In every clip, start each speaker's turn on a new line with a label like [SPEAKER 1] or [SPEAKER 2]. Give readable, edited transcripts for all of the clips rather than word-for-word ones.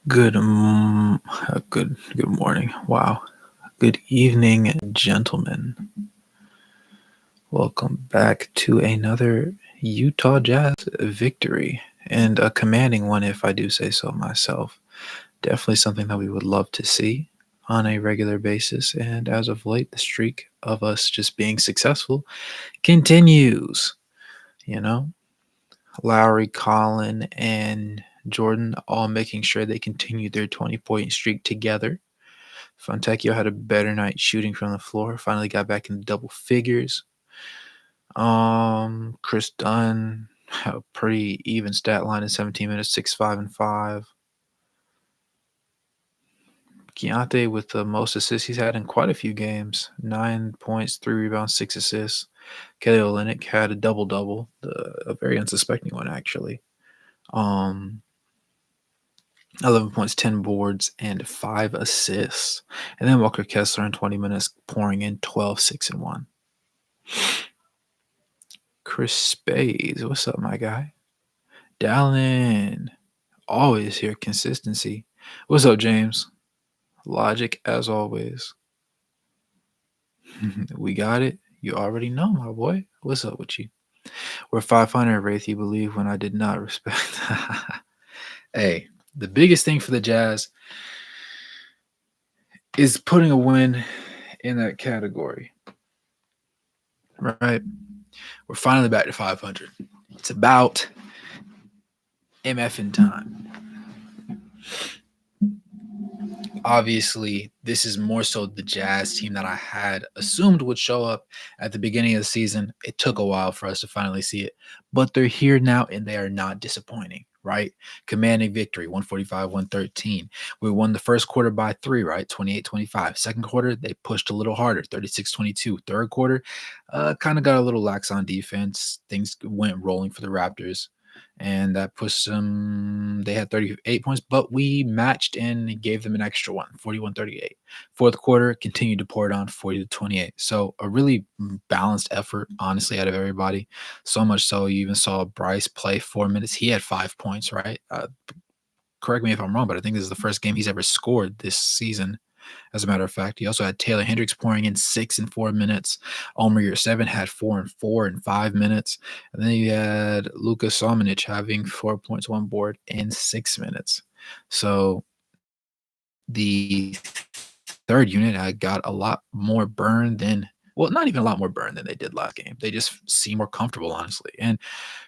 [SPEAKER 1] Good, good morning. Wow. Good evening, gentlemen. Welcome back to another Utah Jazz victory, and a commanding one, if I do say so myself. Definitely something that we would love to see on a regular basis, and as of late, the streak of us just being successful continues. You know, Lauri, Collin, and Jordan all making sure they continue their 20-point streak together. Fontecchio had a better night shooting from the floor. Finally got back into double figures. Chris Dunn had a pretty even stat line in 17 minutes, 6, 5, and 5. Keontae with the most assists he's had in quite a few games. 9 points, 3 rebounds, 6 assists. Kelly Olynyk had a double-double, a very unsuspecting one, actually. 11 points, 10 boards, and 5 assists. And then Walker Kessler in 20 minutes, pouring in 12, 6, and 1. Chris Spades, what's up, my guy? Dallin, always here, consistency. What's up, James? Logic, as always. We got it. You already know, my boy. What's up with you? We're 500, Wraith, you believe, when I did not respect. Hey, the biggest thing for the Jazz is putting a win in that category. Right? We're finally back to 500. It's about MF in time. Obviously, this is more so the Jazz team that I had assumed would show up at the beginning of the season. It took a while for us to finally see it, but they're here now and they are not disappointing, right? Commanding victory, 145-113. We won the first quarter by 3, right? 28-25. Second quarter, they pushed a little harder, 36-22. Third quarter, kind of got a little lax on defense. Things went rolling for the Raptors. And that pushed them. They had 38 points, but we matched and gave them an extra one, 41-38. Fourth quarter, continued to pour it on, 40-28. So a really balanced effort, honestly, out of everybody. So much so you even saw Bryce play 4 minutes. He had 5 points, right? Correct me if I'm wrong, but I think this is the first game he's ever scored this season. As a matter of fact, he also had Taylor Hendricks pouring in 6 and 4 minutes. Omer Yurtseven had 4 and 4 in 5 minutes. And then you had Luka Somanic having 4 points, 1 board in 6 minutes. So the third unit got a lot more burn than, well, not even a lot more burn than they did last game. They just seem more comfortable, honestly. And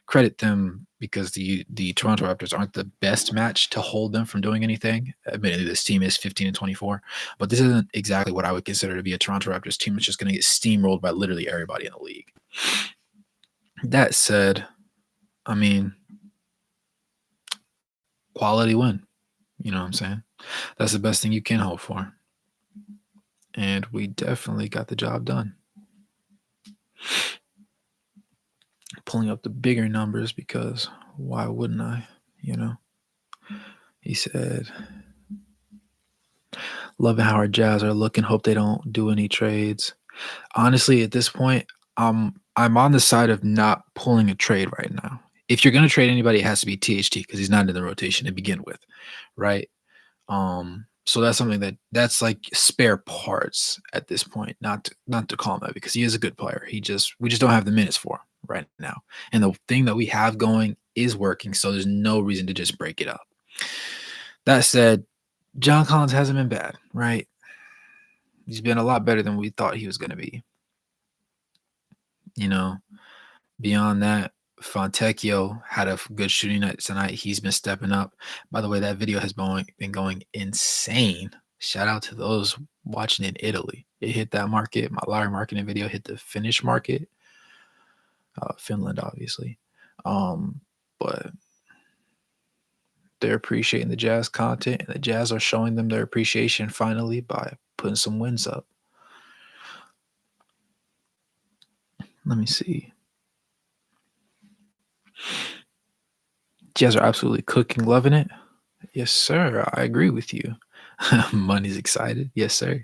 [SPEAKER 1] credit them because the Toronto Raptors aren't the best match to hold them from doing anything. Admittedly, this team is 15-24, but this isn't exactly what I would consider to be a Toronto Raptors team that's just going to get steamrolled by literally everybody in the league. That said, I mean, quality win. You know what I'm saying? That's the best thing you can hope for. And we definitely got the job done. Pulling up the bigger numbers because why wouldn't I? You know, he said, loving how our Jazz are looking. Hope they don't do any trades. Honestly, at this point, I'm on the side of not pulling a trade right now. If you're going to trade anybody, it has to be THT because he's not in the rotation to begin with, right? So that's something that's like spare parts at this point. Not to call him that because he is a good player. We just don't have the minutes for him right now. And the thing that we have going is working, so there's no reason to just break it up. That said, John Collins hasn't been bad, right? He's been a lot better than we thought he was going to be. You know, beyond that, Fontecchio had a good shooting night tonight. He's been stepping up. By the way, that video has been going insane. Shout out to those watching in Italy. It hit that market. My Lauri Markkanen video hit the Finnish market. Finland, obviously. But they're appreciating the Jazz content, and the Jazz are showing them their appreciation finally by putting some wins up. Let me see. Jazz are absolutely cooking, loving it. Yes, sir. I agree with you. Money's excited. Yes, sir.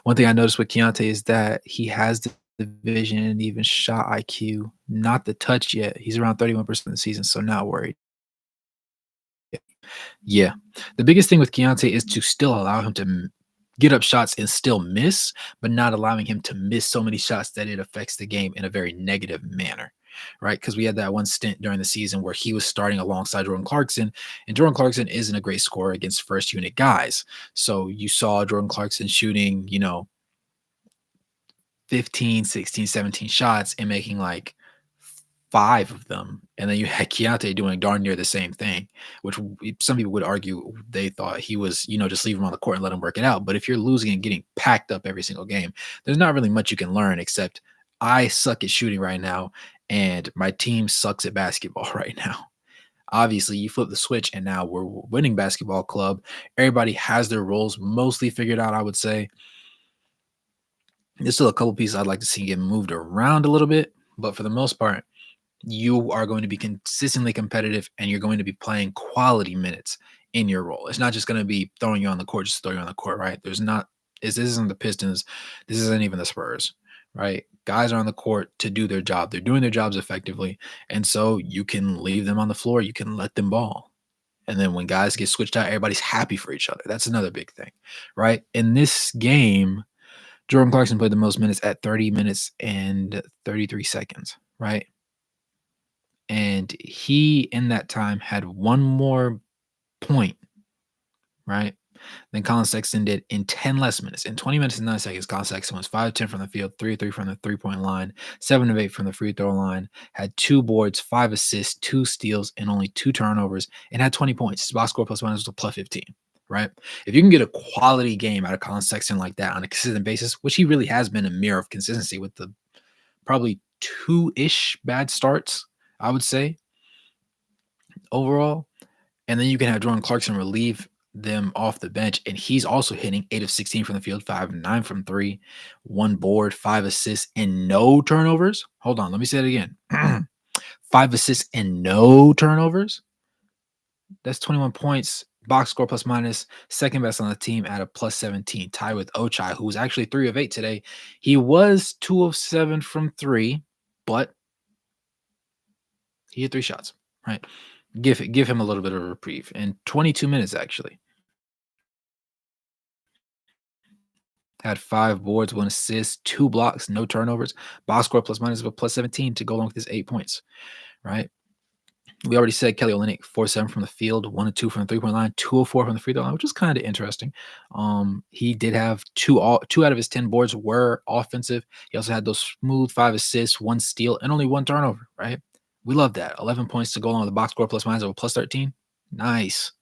[SPEAKER 1] One thing I noticed with Keontae is that he has the vision and even shot IQ. Not the touch yet. He's around 31% of the season, so not worried. Yeah. The biggest thing with Keontae is to still allow him to get up shots and still miss, but not allowing him to miss so many shots that it affects the game in a very negative manner. Right. Because we had that one stint during the season where he was starting alongside Jordan Clarkson, and Jordan Clarkson isn't a great scorer against first unit guys. So you saw Jordan Clarkson shooting, 15, 16, 17 shots and making like 5 of them. And then you had Keontae doing darn near the same thing, which some people would argue they thought he was, just leave him on the court and let him work it out. But if you're losing and getting packed up every single game, there's not really much you can learn except I suck at shooting right now and my team sucks at basketball right now. Obviously, you flip the switch and now we're winning basketball club. Everybody has their roles mostly figured out, I would say. There's still a couple pieces I'd like to see get moved around a little bit, but for the most part, you are going to be consistently competitive and you're going to be playing quality minutes in your role. It's not just going to be throwing you on the court, just throw you on the court, right? This isn't the Pistons, this isn't even the Spurs, right? Guys are on the court to do their job. They're doing their jobs effectively. And so you can leave them on the floor, you can let them ball. And then when guys get switched out, everybody's happy for each other. That's another big thing, right? In this game, Jordan Clarkson played the most minutes at 30 minutes and 33 seconds, right? And he, in that time, had one more point, right, than Collin Sexton did in 10 less minutes. In 20 minutes and 9 seconds, Collin Sexton was 5 of 10 from the field, 3 of 3 from the three-point line, 7 of 8 from the free throw line, had 2 boards, 5 assists, 2 steals, and only 2 turnovers, and had 20 points. His box score plus minus was a plus 15, right? If you can get a quality game out of Collin Sexton like that on a consistent basis, which he really has been a mirror of consistency with the probably 2-ish bad starts, I would say, overall. And then you can have Jordan Clarkson relieve them off the bench, and he's also hitting 8 of 16 from the field, 5 of 9 from 3, 1 board, 5 assists, and no turnovers. Hold on, let me say it again. 5 assists and no turnovers. That's 21 points. Box score plus minus, second best on the team at a plus 17, tied with Ochai, who was actually 3 of 8 today. He was 2 of 7 from 3, but he hit 3 shots, right? Give him a little bit of a reprieve. In 22 minutes, actually. Had 5 boards, 1 assist, 2 blocks, no turnovers. Box score plus minus of a plus 17 to go along with his 8 points, right? We already said Kelly Olynyk, 4-7 from the field, 1 2 from the three-point line, 2 of 4 from the free throw line, which is kind of interesting. He did have 2 out of his 10 boards were offensive. He also had those smooth 5 assists, 1 steal, and only 1 turnover, right? We love that. 11 points to go along with the box score plus minus of a plus 13. Nice.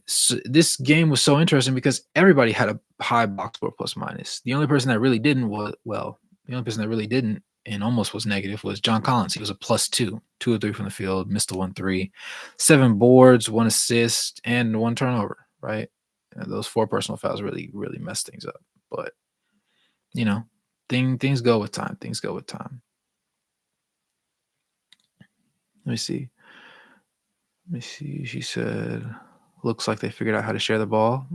[SPEAKER 1] So this game was so interesting because everybody had a high box score plus minus. The only person that really didn't and almost was negative was John Collins. He was a plus 2, 2 of 3 from the field, missed the 1 3, 7 boards, 1 assist, and 1 turnover. Right, and those 4 personal fouls really messed things up. But things go with time. Things go with time. Let me see. She said, looks like they figured out how to share the ball.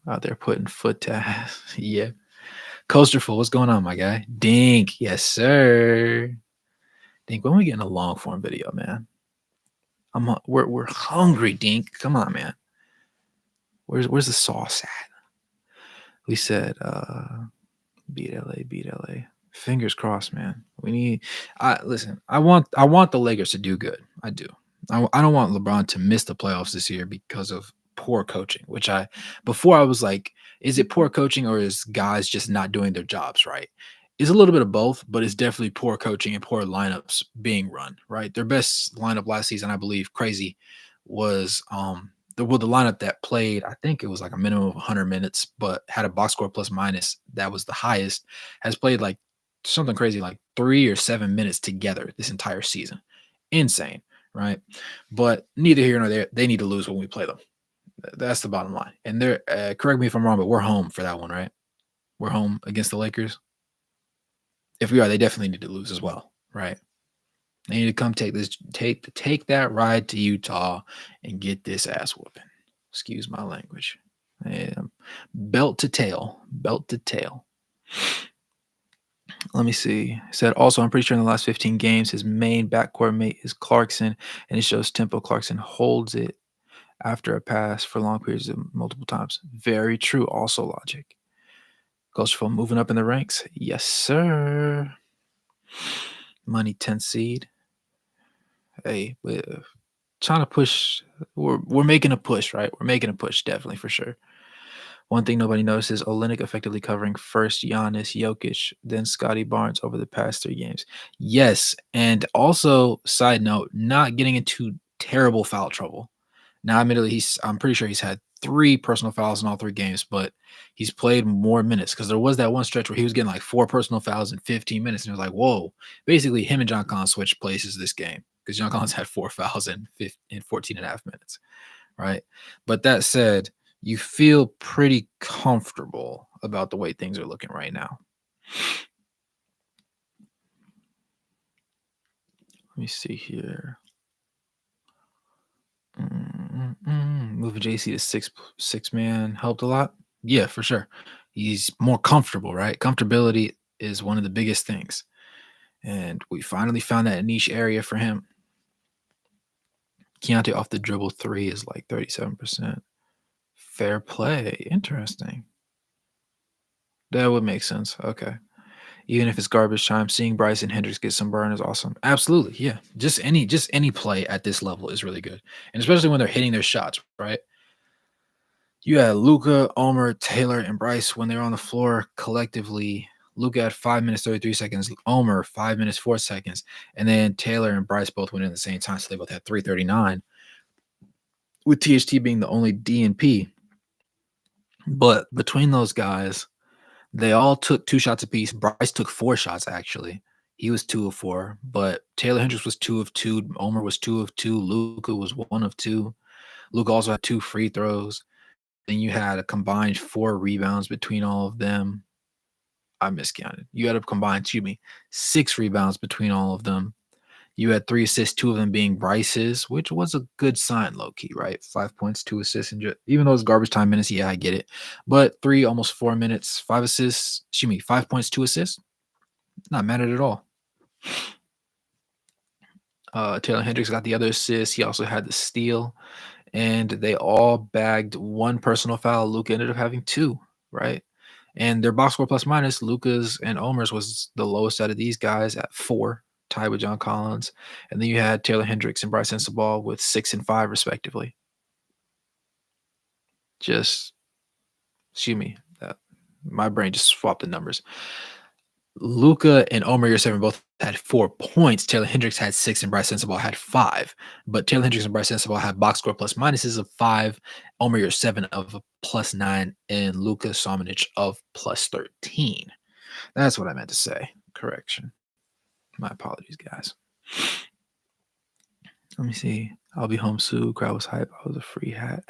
[SPEAKER 1] Out there putting foot to ass. Yeah. Coasterful, what's going on, my guy? Dink. Yes, sir. Dink, when we getting a long form video, man? We're hungry, Dink. Come on, man. Where's the sauce at? We said beat LA. Fingers crossed, man. Listen, I want the Lakers to do good. I do. I don't want LeBron to miss the playoffs this year because of poor coaching, before I was like, is it poor coaching or is guys just not doing their jobs right? It's a little bit of both, but it's definitely poor coaching and poor lineups being run, right? Their best lineup last season, I believe, crazy, was the lineup that played, I think it was like a minimum of 100 minutes, but had a box score plus minus that was the highest, has played like something crazy like 3 or 7 minutes together this entire season. Insane, right? But neither here nor there. They need to lose when we play them. That's the bottom line. And they're correct me if I'm wrong, but we're home for that one, right? We're home against the Lakers. If we are, they definitely need to lose as well, right? They need to come take that ride to Utah and get this ass whooping. Excuse my language. Belt to tail. Let me see. It said also, I'm pretty sure in the last 15 games, his main backcourt mate is Clarkson, and it shows tempo. Clarkson holds it after a pass for long periods of multiple times. Very true. Also logic. Goes from moving up in the ranks. Yes, sir. Money 10th seed. Hey, we're trying to push. We're making a push, right? We're making a push, definitely for sure. One thing nobody notices: Olynyk effectively covering first Giannis, Jokic, then Scotty Barnes over the past 3 games. Yes, and also side note, not getting into terrible foul trouble. Now, admittedly, I'm pretty sure he's had 3 personal fouls in all 3 games, but he's played more minutes because there was that one stretch where he was getting like 4 personal fouls in 15 minutes, and it was like, whoa. Basically, him and John Collins switched places this game because John Collins had 4 fouls in 14 and a half minutes, right? But that said, you feel pretty comfortable about the way things are looking right now. Let me see here. Moving JC to six man helped a lot. Yeah, for sure. He's more comfortable, right? Comfortability is one of the biggest things. And we finally found that niche area for him. Keontae off the dribble 3 is like 37%. Fair play. Interesting. That would make sense. Okay. Even if it's garbage time, seeing Bryson Hendricks get some burn is awesome. Absolutely. Yeah. Just any play at this level is really good. And especially when they're hitting their shots, right? You had Luca, Omer, Taylor, and Bryce when they were on the floor collectively. Luca had 5 minutes 33 seconds. Omer 5 minutes 4 seconds, and then Taylor and Bryce both went in at the same time, so they both had 3:39. With THT being the only DNP, but between those guys, they all took 2 shots apiece. Bryce took 4 shots actually. He was 2 of 4, but Taylor Hendricks was 2 of 2. Omer was 2 of 2. Luca was 1 of 2. Luca also had 2 free throws. Then you had a combined 4 rebounds between all of them. I miscounted. You had a combined, 6 rebounds between all of them. You had 3 assists, 2 of them being Bryce's, which was a good sign, low key, right? 5 points, 2 assists, and even though it's garbage time minutes, yeah, I get it. But almost 4 minutes, 5 assists, 5 points, 2 assists. Not mad at it at all. Taylor Hendricks got the other assist. He also had the steal, and they all bagged 1 personal foul. Luka ended up having 2, right? And their box score plus minus, Luca's and Omer's was the lowest out of these guys at 4, tied with John Collins. And then you had Taylor Hendricks and Bryce Sensabaugh with 6 and 5, respectively. Just, my brain just swapped the numbers. Luca and Omer Yurtseven both had 4 points. Taylor Hendricks had 6 and Bryce Sensabaugh had 5. But Taylor Hendricks and Bryce Sensabaugh had box score plus minuses of 5, Omer Yurtseven of +9, and Luka Samanic of +13. That's what I meant to say. Correction. My apologies, guys. Let me see. I'll be home soon. Crowd was hype. I was a free hat.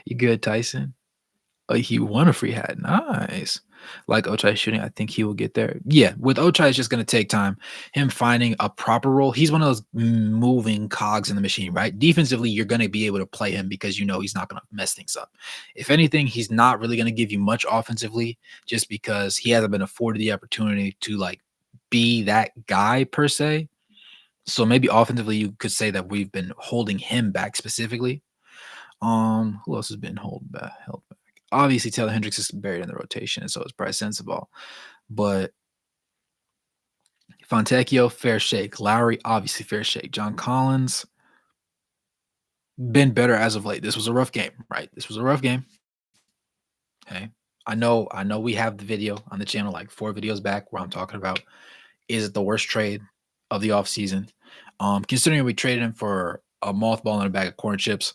[SPEAKER 1] You good, Tyson? Oh, he won a free hat. Nice. Like Ochai shooting, I think he will get there. Yeah, with Ochai, it's just going to take time. Him finding a proper role. He's one of those moving cogs in the machine, right? Defensively, you're going to be able to play him because you know he's not going to mess things up. If anything, he's not really going to give you much offensively just because he hasn't been afforded the opportunity to like be that guy per se. So maybe offensively, you could say that we've been holding him back specifically. Who else has been held back? Obviously, Taylor Hendricks is buried in the rotation, and so is Bryce Sensabaugh. But Fontecchio, fair shake. Lauri, obviously fair shake. John Collins, been better as of late. This was a rough game, right? This was a rough game. Okay. I know we have the video on the channel like 4 videos back where I'm talking about is it the worst trade of the offseason? Considering we traded him for a mothball and a bag of corn chips,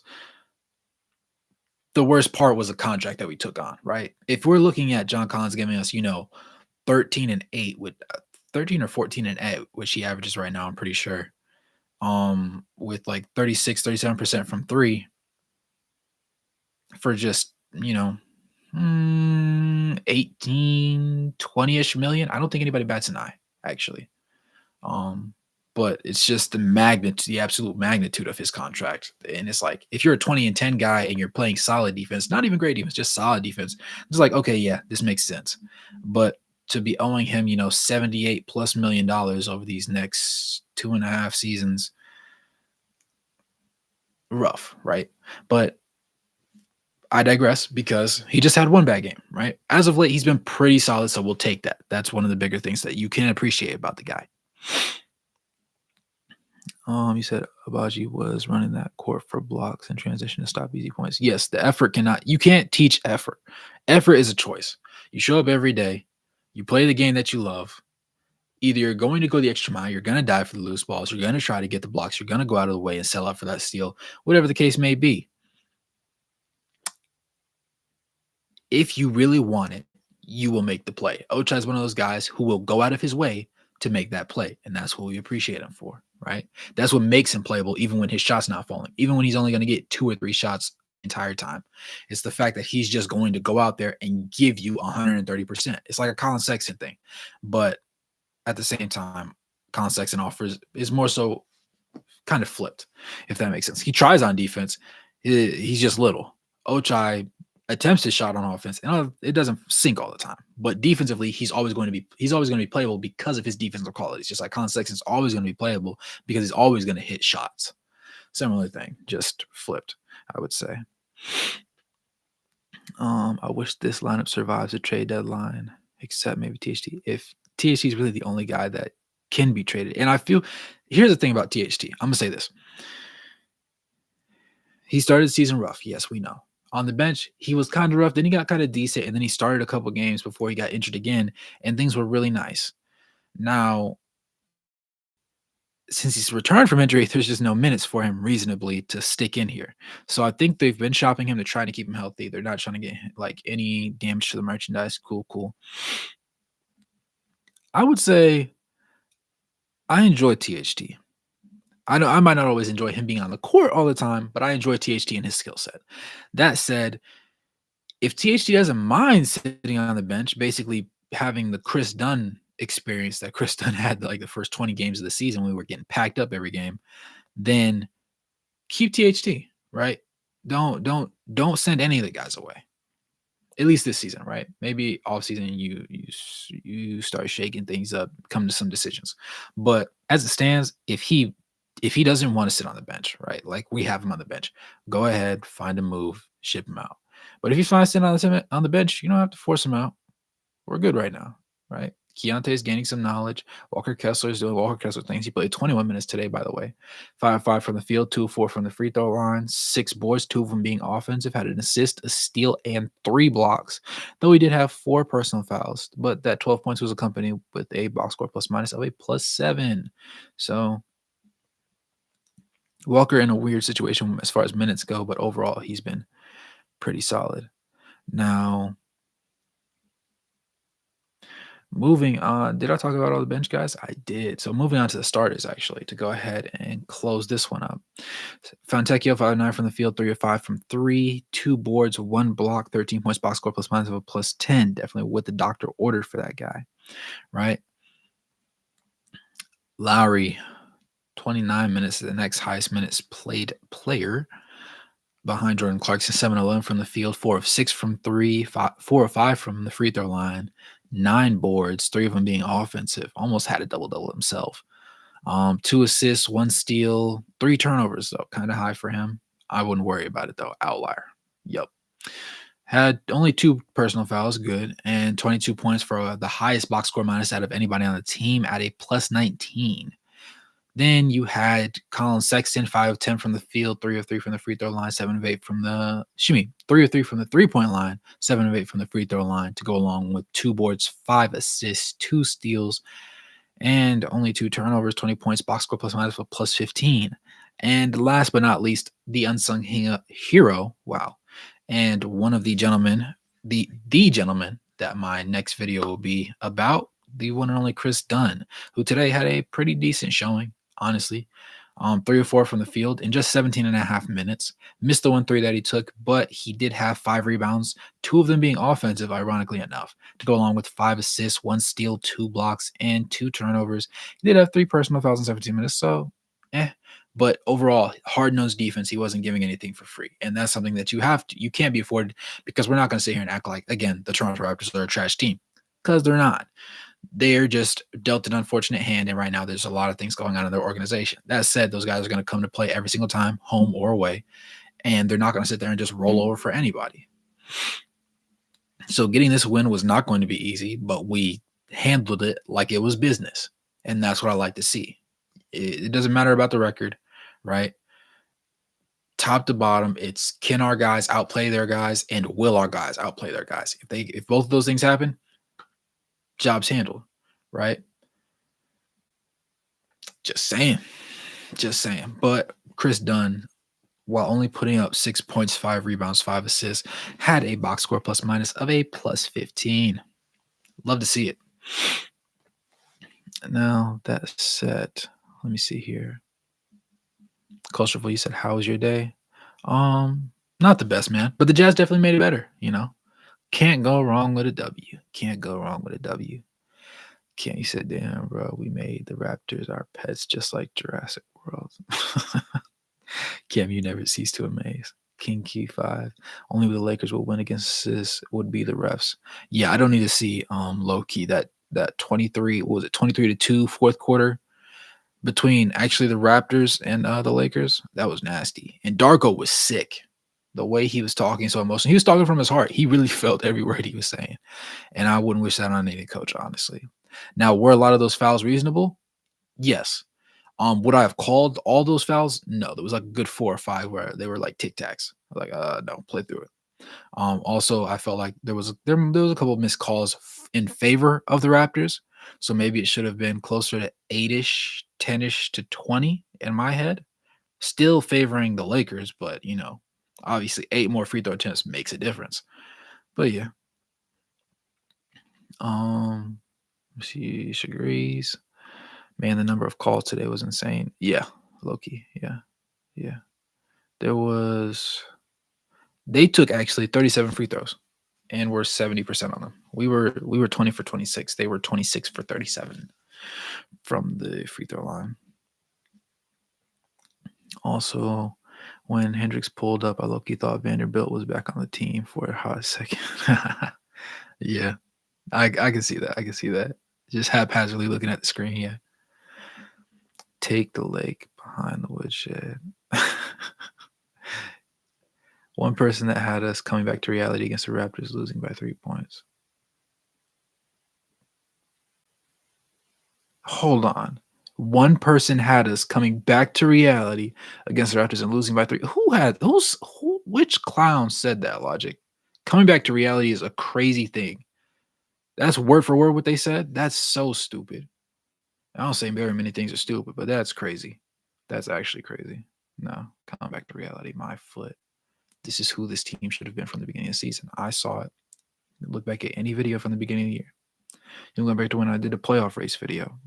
[SPEAKER 1] the worst part was the contract that we took on, right? If we're looking at John Collins giving us, 13 and 8 with 13 or 14 and 8, which he averages right now, I'm pretty sure. With like 36, 37% from 3 for just, 18, 20-ish million. I don't think anybody bats an eye, actually. But it's just the absolute magnitude of his contract. And it's like, if you're a 20 and 10 guy and you're playing solid defense, not even great defense, just solid defense, it's like, okay, yeah, this makes sense. But to be owing him, 78 plus $1 million over these next 2.5 seasons, rough, right? But I digress because he just had one bad game, right? As of late, he's been pretty solid, so we'll take that. That's one of the bigger things that you can appreciate about the guy. You said Abaji was running that court for blocks and transition to stop easy points. Yes, the effort you can't teach effort. Effort is a choice. You show up every day, you play the game that you love. Either you're going to go the extra mile, you're going to die for the loose balls, you're going to try to get the blocks, you're going to go out of the way and sell out for that steal, whatever the case may be. If you really want it, you will make the play. Ochai is one of those guys who will go out of his way to make that play, and that's what we appreciate him for, right? That's what makes him playable, even when his shot's not falling, even when he's only going to get 2 or 3 shots the entire time. It's the fact that he's just going to go out there and give you 130%. It's like a Collin Sexton thing, but at the same time, Collin Sexton is more so kind of flipped, if that makes sense. He tries on defense. He's just little. Ochai attempts his shot on offense, and it doesn't sink all the time. But defensively, he's always going to be playable because of his defensive qualities. Just like Collin Sexton's always going to be playable because he's always going to hit shots. Similar thing, just flipped, I would say. I wish this lineup survives the trade deadline, except maybe THT. If THT is really the only guy that can be traded, and I feel here's the thing about THT. I'm gonna say this. He started the season rough. Yes, we know. On the bench, he was kind of rough. Then he got kind of decent, and then he started a couple games before he got injured again, and things were really nice. Now, since he's returned from injury, there's just no minutes for him reasonably to stick in here. So I think they've been shopping him to try to keep him healthy. They're not trying to get like any damage to the merchandise. Cool. I would say I enjoy THT. I know I might not always enjoy him being on the court all the time, but I enjoy THT and his skill set. That said, if THT doesn't mind sitting on the bench, basically having the Chris Dunn experience that Chris Dunn had like the first 20 games of the season, we were getting packed up every game, then keep THT, right? Don't send any of the guys away. At least this season, right? Maybe off season you start shaking things up, come to some decisions. But as it stands, if he doesn't want to sit on the bench, right? Like we have him on the bench, go ahead, find a move, ship him out. But if he's fine sitting on the bench, you don't have to force him out. We're good right now, right? Keontae is gaining some knowledge. Walker Kessler is doing Walker Kessler things. He played 21 minutes today, by the way. 5-5 from the field, 2-4 from the free throw line, 6 boards, 2 of them being offensive, had an assist, a steal, and 3 blocks. Though he did have 4 personal fouls, but that 12 points was accompanied with a box score plus minus of a +7. So Walker in a weird situation as far as minutes go, but overall he's been pretty solid. Now, moving on, did I talk about all the bench guys? I did. So moving on to the starters, actually, to go ahead and close this one up. Fontecchio, 5-9 from the field, 3 of 5 from 3, 2 boards, 1 block, 13 points, box score plus minus of a +10. Definitely what the doctor ordered for that guy, right? Lauri, 29 minutes, the next highest minutes played player behind Jordan Clarkson, 7-11 from the field, 4 of 6 from 3, 4 of 5 from the free throw line, 9 boards, 3 of them being offensive. Almost had a double-double himself. 2 assists, 1 steal, 3 turnovers, though. Kind of high for him. I wouldn't worry about it, though. Outlier. Yep. Had only 2 personal fouls, good, and 22 points for the highest box score minus out of anybody on the team at a +19. Then you had Collin Sexton, 5 of 10 from the field, 3 of 3 from the free throw line, 7 of 8 from the 3 of 3 from the 3-point line, 7 of 8 from the free throw line to go along with 2 boards, 5 assists, 2 steals, and only 2 turnovers, 20 points, box score plus minus for +15. And last but not least, the unsung hero, wow, and one of the gentlemen, the gentleman that my next video will be about, the one and only Chris Dunn, who today had a pretty decent showing, honestly. 3 or 4 from the field in just 17.5 minutes. Missed the 1 3 that he took, but he did have 5 rebounds, 2 of them being offensive, ironically enough, to go along with 5 assists, 1 steal, 2 blocks, and 2 turnovers. He did have 3 personal fouls in 17 minutes, so But overall, hard-nosed defense, he wasn't giving anything for free. And that's something that you can't be afforded, because we're not going to sit here and act like, again, the Toronto Raptors are a trash team. Because they're not. They're just dealt an unfortunate hand, and right now there's a lot of things going on in their organization. That said, those guys are going to come to play every single time, home or away, and they're not going to sit there and just roll over for anybody. So getting this win was not going to be easy, but we handled it like it was business, and that's what I like to see. It doesn't matter about the record, right? Top to bottom, it's can our guys outplay their guys, and will our guys outplay their guys? If both of those things happen, job's handled, right? Just saying. Just saying. But Chris Dunn, while only putting up 6 points, 5 rebounds, 5 assists, had a box score plus minus of a plus 15. Love to see it. Now, that said, let me see here. Cultureful, you said, how was your day? Not the best, man. But the Jazz definitely made it better, you know? Can't go wrong with a W. Can't go wrong with a W. Can't you said, damn, bro, we made the Raptors our pets just like Jurassic World. Cam, you never cease to amaze. King Key 5. Only the Lakers will win against this would be the refs. Yeah, I don't need to see low key that 23, what was it 23-2 fourth quarter between actually the Raptors and the Lakers. That was nasty. And Darko was sick. The way he was talking so emotional. He was talking from his heart. He really felt every word he was saying. And I wouldn't wish that on any coach, honestly. Now, were a lot of those fouls reasonable? Yes. Would I have called all those fouls? No, there was like a good 4 or 5 where they were like tic tacs. Like, no, play through it. Also, I felt like there was a couple of missed calls in favor of the Raptors, so maybe it should have been closer to 8-ish, 10-ish to 20 in my head. Still favoring the Lakers, but obviously 8 more free throw attempts makes a difference. But yeah, she agrees. Man, the number of calls today was insane. Yeah, Loki. Yeah. They took actually 37 free throws and were 70% on them. We were 20 for 26. They were 26 for 37 from the free throw line. Also, when Hendricks pulled up, I low-key thought Vanderbilt was back on the team for a hot second. Yeah, I can see that. I can see that. Just haphazardly looking at the screen, yeah. Take the lake behind the woodshed. One person that had us coming back to reality against the Raptors losing by 3 points. Hold on. One person had us coming back to reality against the Raptors and losing by 3. Which clown said that logic? Coming back to reality is a crazy thing. That's word for word what they said. That's so stupid. I don't say very many things are stupid, but that's crazy. That's actually crazy. No, coming back to reality. My foot. This is who this team should have been from the beginning of the season. I saw it. Look back at any video from the beginning of the year. You go back to when I did the playoff race video.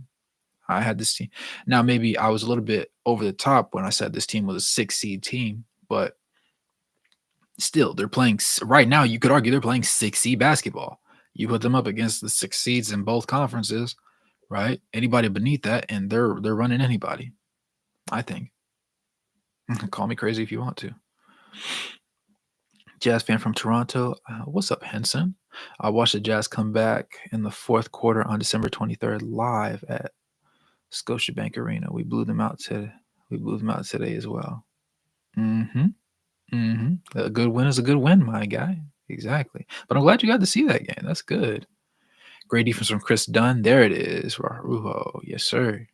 [SPEAKER 1] I had this team. Now, maybe I was a little bit over the top when I said this team was a 6-seed team, but still, they're playing right now. You could argue they're playing 6-seed basketball. You put them up against the 6 seeds in both conferences, right? Anybody beneath that, and they're running anybody. I think. Call me crazy if you want to. Jazz fan from Toronto. What's up, Henson? I watched the Jazz come back in the fourth quarter on December 23rd live at Scotiabank Arena. We blew them out today. As well. A good win is a good win, my guy. Exactly. But I'm glad you got to see that game. That's good. Great defense from Chris Dunn. There it is. Rarujo. Yes, sir.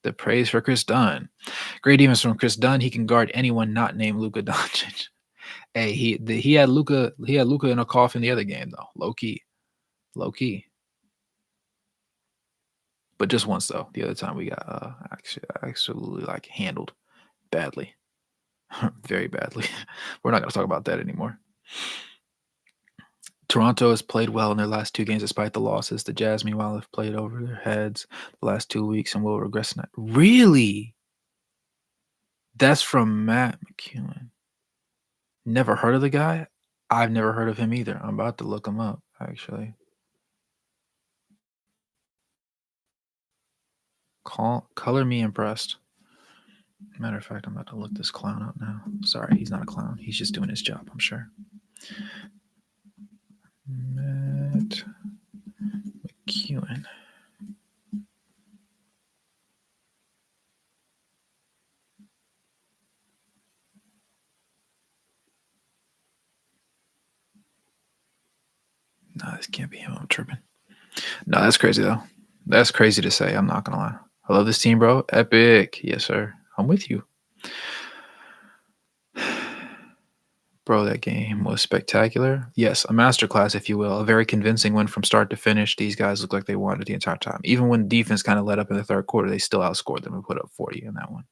[SPEAKER 1] The praise for Chris Dunn. Great defense from Chris Dunn. He can guard anyone not named Luka Doncic. Hey, he had Luka in a cough in the other game though. Low key. But just once though. The other time we got actually like handled badly. Very badly. We're not going to talk about that anymore. Toronto has played well in their last 2 games despite the losses. The Jazz, meanwhile, have played over their heads the last 2 weeks and will regress tonight. Really? That's from Matt McEwen. Never heard of the guy? I've never heard of him either. I'm about to look him up, actually. Color me impressed. Matter of fact, I'm about to look this clown up now. Sorry, he's not a clown. He's just doing his job, I'm sure. Matt McEwen. No, this can't be him. I'm tripping. No, that's crazy though. That's crazy to say. I'm not gonna lie. I love this team, bro. Epic. Yes, sir. I'm with you. Bro, that game was spectacular. Yes, a masterclass, if you will. A very convincing win from start to finish. These guys look like they wanted the entire time. Even when defense kind of let up in the third quarter, they still outscored them and put up 40 in that one.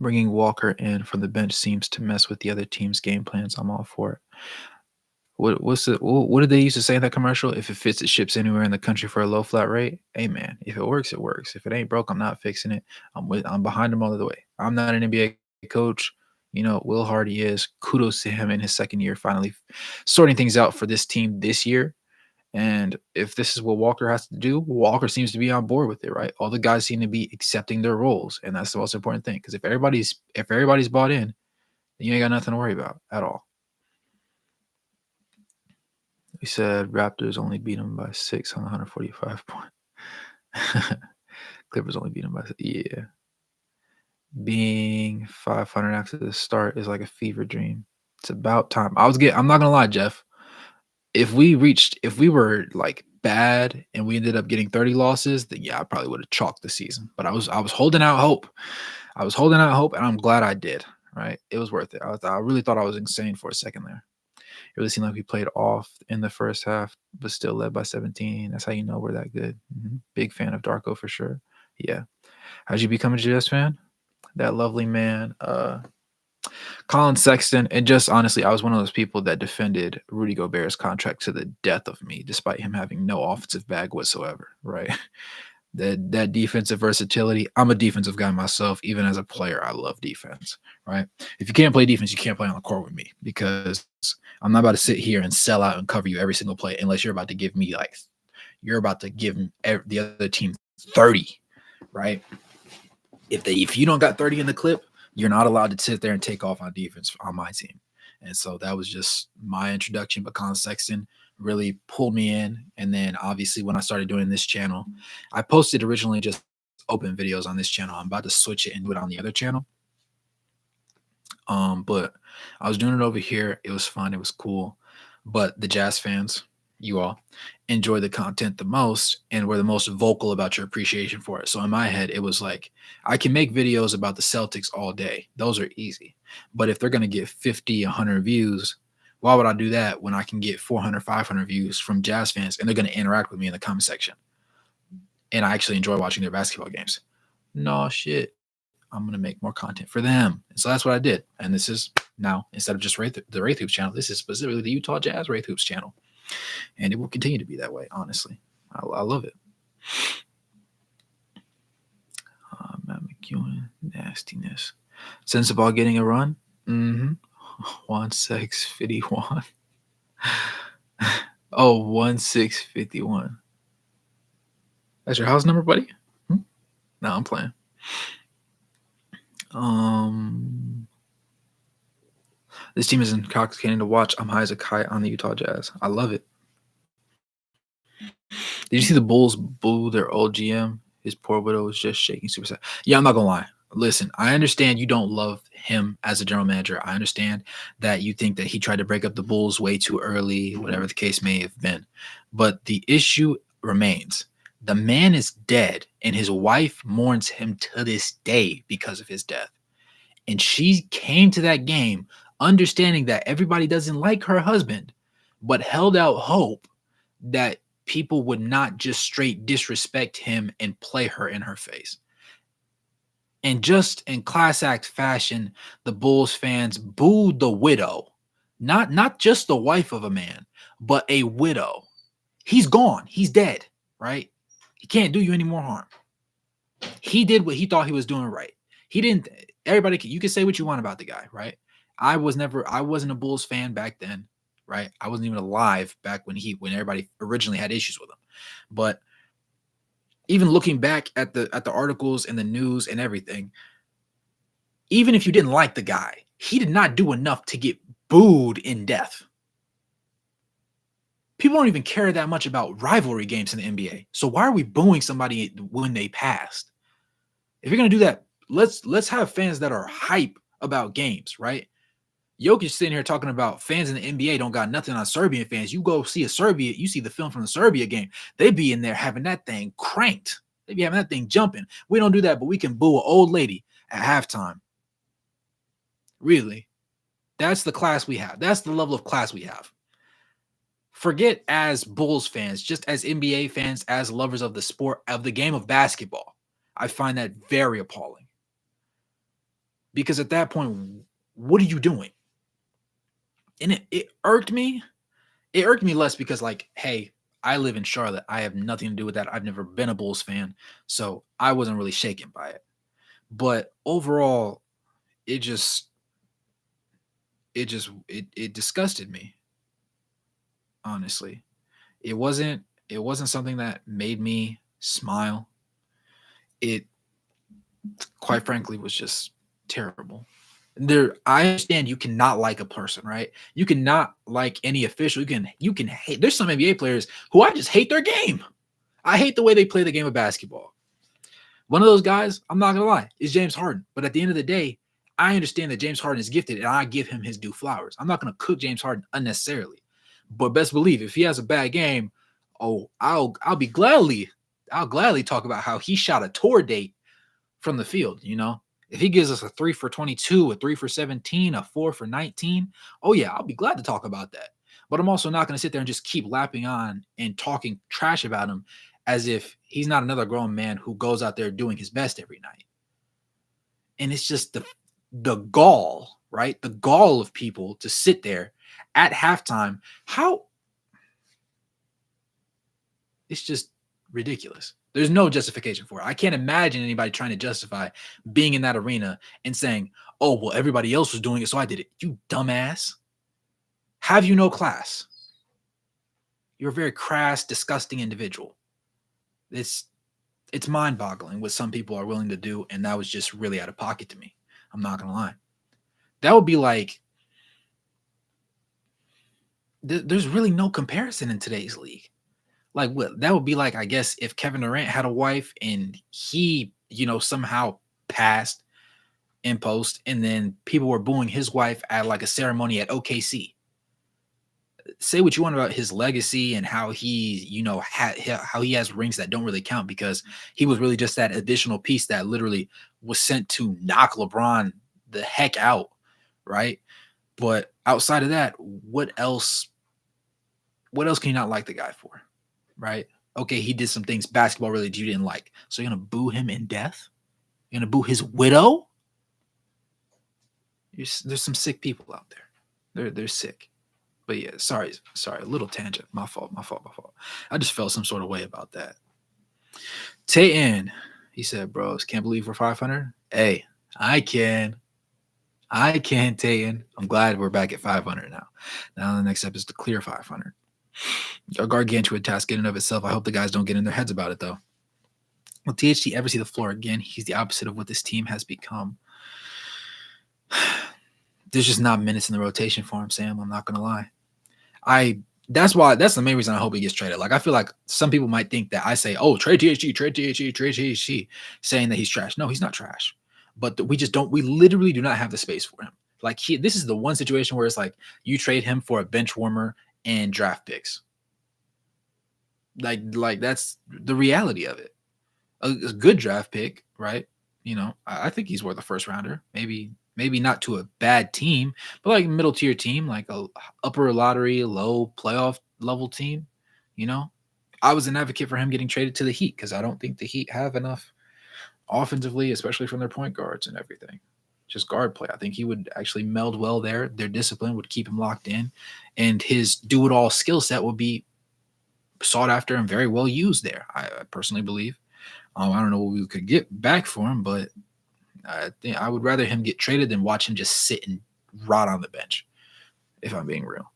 [SPEAKER 1] Bringing Walker in from the bench seems to mess with the other team's game plans. I'm all for it. What did they used to say in that commercial? If it fits, it ships anywhere in the country for a low flat rate. Hey man, if it works, it works. If it ain't broke, I'm not fixing it. I'm behind them all the way. I'm not an NBA coach. You know, Will Hardy is. Kudos to him in his second year, finally sorting things out for this team this year. And if this is what Walker has to do, Walker seems to be on board with it, right? All the guys seem to be accepting their roles, and that's the most important thing. Because if everybody's bought in, then you ain't got nothing to worry about at all. We said Raptors only beat them by 6 on 145 points. Clippers only beat them by yeah. Being 500 after the start is like a fever dream. It's about time. I'm not gonna lie, Jeff. If we were like bad and we ended up getting 30 losses, then yeah, I probably would have chalked the season. But I was holding out hope. I was holding out hope, and I'm glad I did. Right, it was worth it. I really thought I was insane for a second there. It really seemed like we played off in the first half, but still led by 17. That's how you know we're that good. Big fan of Darko for sure. Yeah. How'd you become a Jazz fan? That lovely man, Collin Sexton. And just honestly, I was one of those people that defended Rudy Gobert's contract to the death of me, despite him having no offensive bag whatsoever. Right. That defensive versatility. I'm a defensive guy myself. Even as a player, I love defense. Right. If you can't play defense, you can't play on the court with me, because I'm not about to sit here and sell out and cover you every single play unless you're about to give me you're about to give the other team 30. Right. If you don't got 30 in the clip, you're not allowed to sit there and take off on defense on my team. And so that was just my introduction. But Collin Sexton really pulled me in. And then obviously when I started doing this channel, I posted originally just open videos on this channel. I'm about to switch it and do it on the other channel. But I was doing it over here. It was fun. It was cool. But the Jazz fans, you all, enjoy the content the most and were the most vocal about your appreciation for it. So in my head, it was like, I can make videos about the Celtics all day. Those are easy. But if they're going to get 50, 100 views, why would I do that when I can get 400, 500 views from Jazz fans and they're going to interact with me in the comment section? And I actually enjoy watching their basketball games. No shit. I'm going to make more content for them. And so that's what I did. And this is now, instead of just the Wraith Hoops channel, this is specifically the Utah Jazz Wraith Hoops channel. And it will continue to be that way, honestly. I love it. Matt McEwen, nastiness. Sensabaugh getting a run? 1651. Oh, 1651. That's your house number, buddy? No, I'm playing. This team is intoxicating to watch. I'm high as a kite on the Utah Jazz. I love it. Did you see the Bulls boo their old GM? His poor widow was just shaking super sad. Yeah, I'm not gonna lie. Listen, I understand you don't love him as a general manager. I understand that you think that he tried to break up the Bulls way too early, whatever the case may have been. But the issue remains. The man is dead, and his wife mourns him to this day because of his death. And she came to that game understanding that everybody doesn't like her husband, but held out hope that people would not just straight disrespect him and play her in her face. And just in class act fashion, the Bulls fans booed the widow, not just the wife of a man, but a widow. He's gone. He's dead, right? He can't do you any more harm. He did what he thought he was doing right. He didn't. Everybody, you can say what you want about the guy, right? I wasn't a Bulls fan back then, right? I wasn't even alive back when everybody originally had issues with him. But even looking back at the articles and the news and everything, even if you didn't like the guy, he did not do enough to get booed in death. People don't even care that much about rivalry games in the NBA. So why are we booing somebody when they passed? If you're gonna do that, let's have fans that are hype about games, right? Jokic sitting here talking about fans in the NBA don't got nothing on Serbian fans. You go see you see the film from the Serbia game. They be in there having that thing cranked. They be having that thing jumping. We don't do that, but we can boo an old lady at halftime. Really? That's the class we have. That's the level of class we have. Forget as Bulls fans, just as NBA fans, as lovers of the sport, of the game of basketball. I find that very appalling. Because at that point, what are you doing? And it irked me. It irked me less because, like, hey, I live in Charlotte. I have nothing to do with that. I've never been a Bulls fan. So I wasn't really shaken by it. But overall, it just it disgusted me, honestly. It wasn't something that made me smile. It quite frankly was just terrible. I understand you cannot like a person, right? You cannot like any official. You can hate. There's some NBA players who I just hate their game. I hate the way they play the game of basketball. One of those guys, I'm not gonna lie, is James Harden. But at the end of the day, I understand that James Harden is gifted, and I give him his due flowers. I'm not gonna cook James Harden unnecessarily. But best believe if he has a bad game, oh, I'll gladly talk about how he shot a tour date from the field, If he gives us a 3 for 22, a 3 for 17, a 4 for 19, oh yeah, I'll be glad to talk about that. But I'm also not going to sit there and just keep lapping on and talking trash about him as if he's not another grown man who goes out there doing his best every night. And it's just the gall, right? The gall of people to sit there at halftime. It's just ridiculous. There's no justification for it. I can't imagine anybody trying to justify being in that arena and saying, oh, well, everybody else was doing it, so I did it. You dumbass. Have you no class? You're a very crass, disgusting individual. It's mind-boggling what some people are willing to do, and that was just really out of pocket to me. I'm not going to lie. That would be like, there's really no comparison in today's league. Like what that would be like, I guess, if Kevin Durant had a wife and he, somehow passed in post, and then people were booing his wife at like a ceremony at OKC. Say what you want about his legacy and how he, how he has rings that don't really count because he was really just that additional piece that literally was sent to knock LeBron the heck out, right? But outside of that, what else? What else can you not like the guy for? Right? Okay, he did some things basketball related you didn't like. So you're gonna boo him in death? You're gonna boo his widow? There's some sick people out there. They're sick. But yeah, sorry, a little tangent. My fault. I just felt some sort of way about that. Tayin, he said, bros, can't believe we're 500. Hey, I can, Tayin. I'm glad we're back at 500 now. Now the next step is to clear 500. A gargantuan task in and of itself. I hope the guys don't get in their heads about it, though. Will THT ever see the floor again? He's the opposite of what this team has become. There's just not minutes in the rotation for him, Sam. I'm not going to lie. That's the main reason I hope he gets traded. Like, I feel like some people might think that I say, oh, trade THT, saying that he's trash. No, he's not trash. But we literally do not have the space for him. Like, this is the one situation where it's like you trade him for a bench warmer and draft picks. Like that's the reality of it. A good draft pick, right? I think he's worth a first rounder. Maybe not to a bad team, but like a middle tier team, like a upper lottery, low playoff level team. I was an advocate for him getting traded to the Heat because I don't think the Heat have enough offensively, especially from their point guards and everything. Just guard play. I think he would actually meld well there. Their discipline would keep him locked in, and his do-it-all skill set would be sought after and very well used there. I personally believe. I don't know what we could get back for him, but I think I would rather him get traded than watch him just sit and rot on the bench, if I'm being real.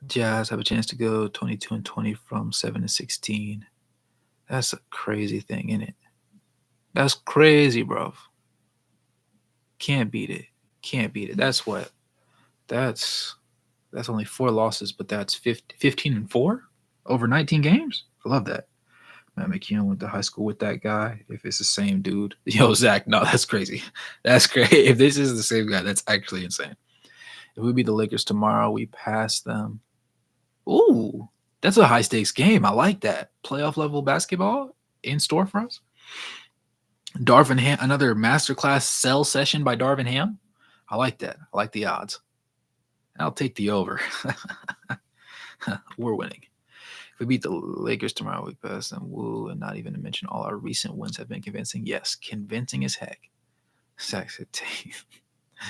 [SPEAKER 1] Jazz have a chance to go 22-20 from 7-16. That's a crazy thing, isn't it? That's crazy, bro. Can't beat it. That's That's only 4 losses, but that's 15-4 over 19 games. I love that. Matt McKeon went to high school with that guy. If it's the same dude, yo, Zach, no, that's crazy. That's great. If this is the same guy, that's actually insane. If we beat the Lakers tomorrow, we pass them. Ooh, that's a high stakes game. I like that. Playoff level basketball in store for us. Darvin Ham, another masterclass sell session by Darvin Ham. I like that. I like the odds. I'll take the over. We're winning. If we beat the Lakers tomorrow, we pass them. Woo, and not even to mention all our recent wins have been convincing. Yes, convincing as heck. Zach said, I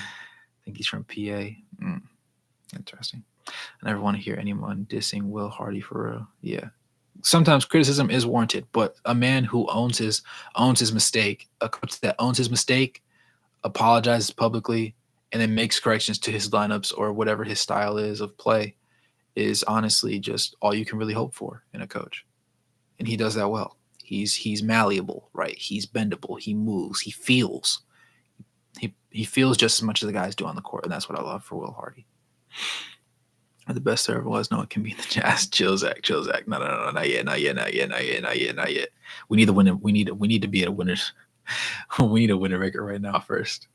[SPEAKER 1] think he's from PA. Interesting. I never want to hear anyone dissing Will Hardy for real. Yeah. Sometimes criticism is warranted, but a man who owns his mistake, a coach that owns his mistake, apologizes publicly, and then makes corrections to his lineups or whatever his style is of play is honestly just all you can really hope for in a coach. And he does that well. He's malleable, right? He's bendable. He moves. He feels. He feels just as much as the guys do on the court, and that's what I love for Will Hardy. The best there ever was. No, it can be the Jazz. Chill, Zach. Chill, Zach. No, not yet. We need to win. We need to be at a winner's. We need a winner record right now first.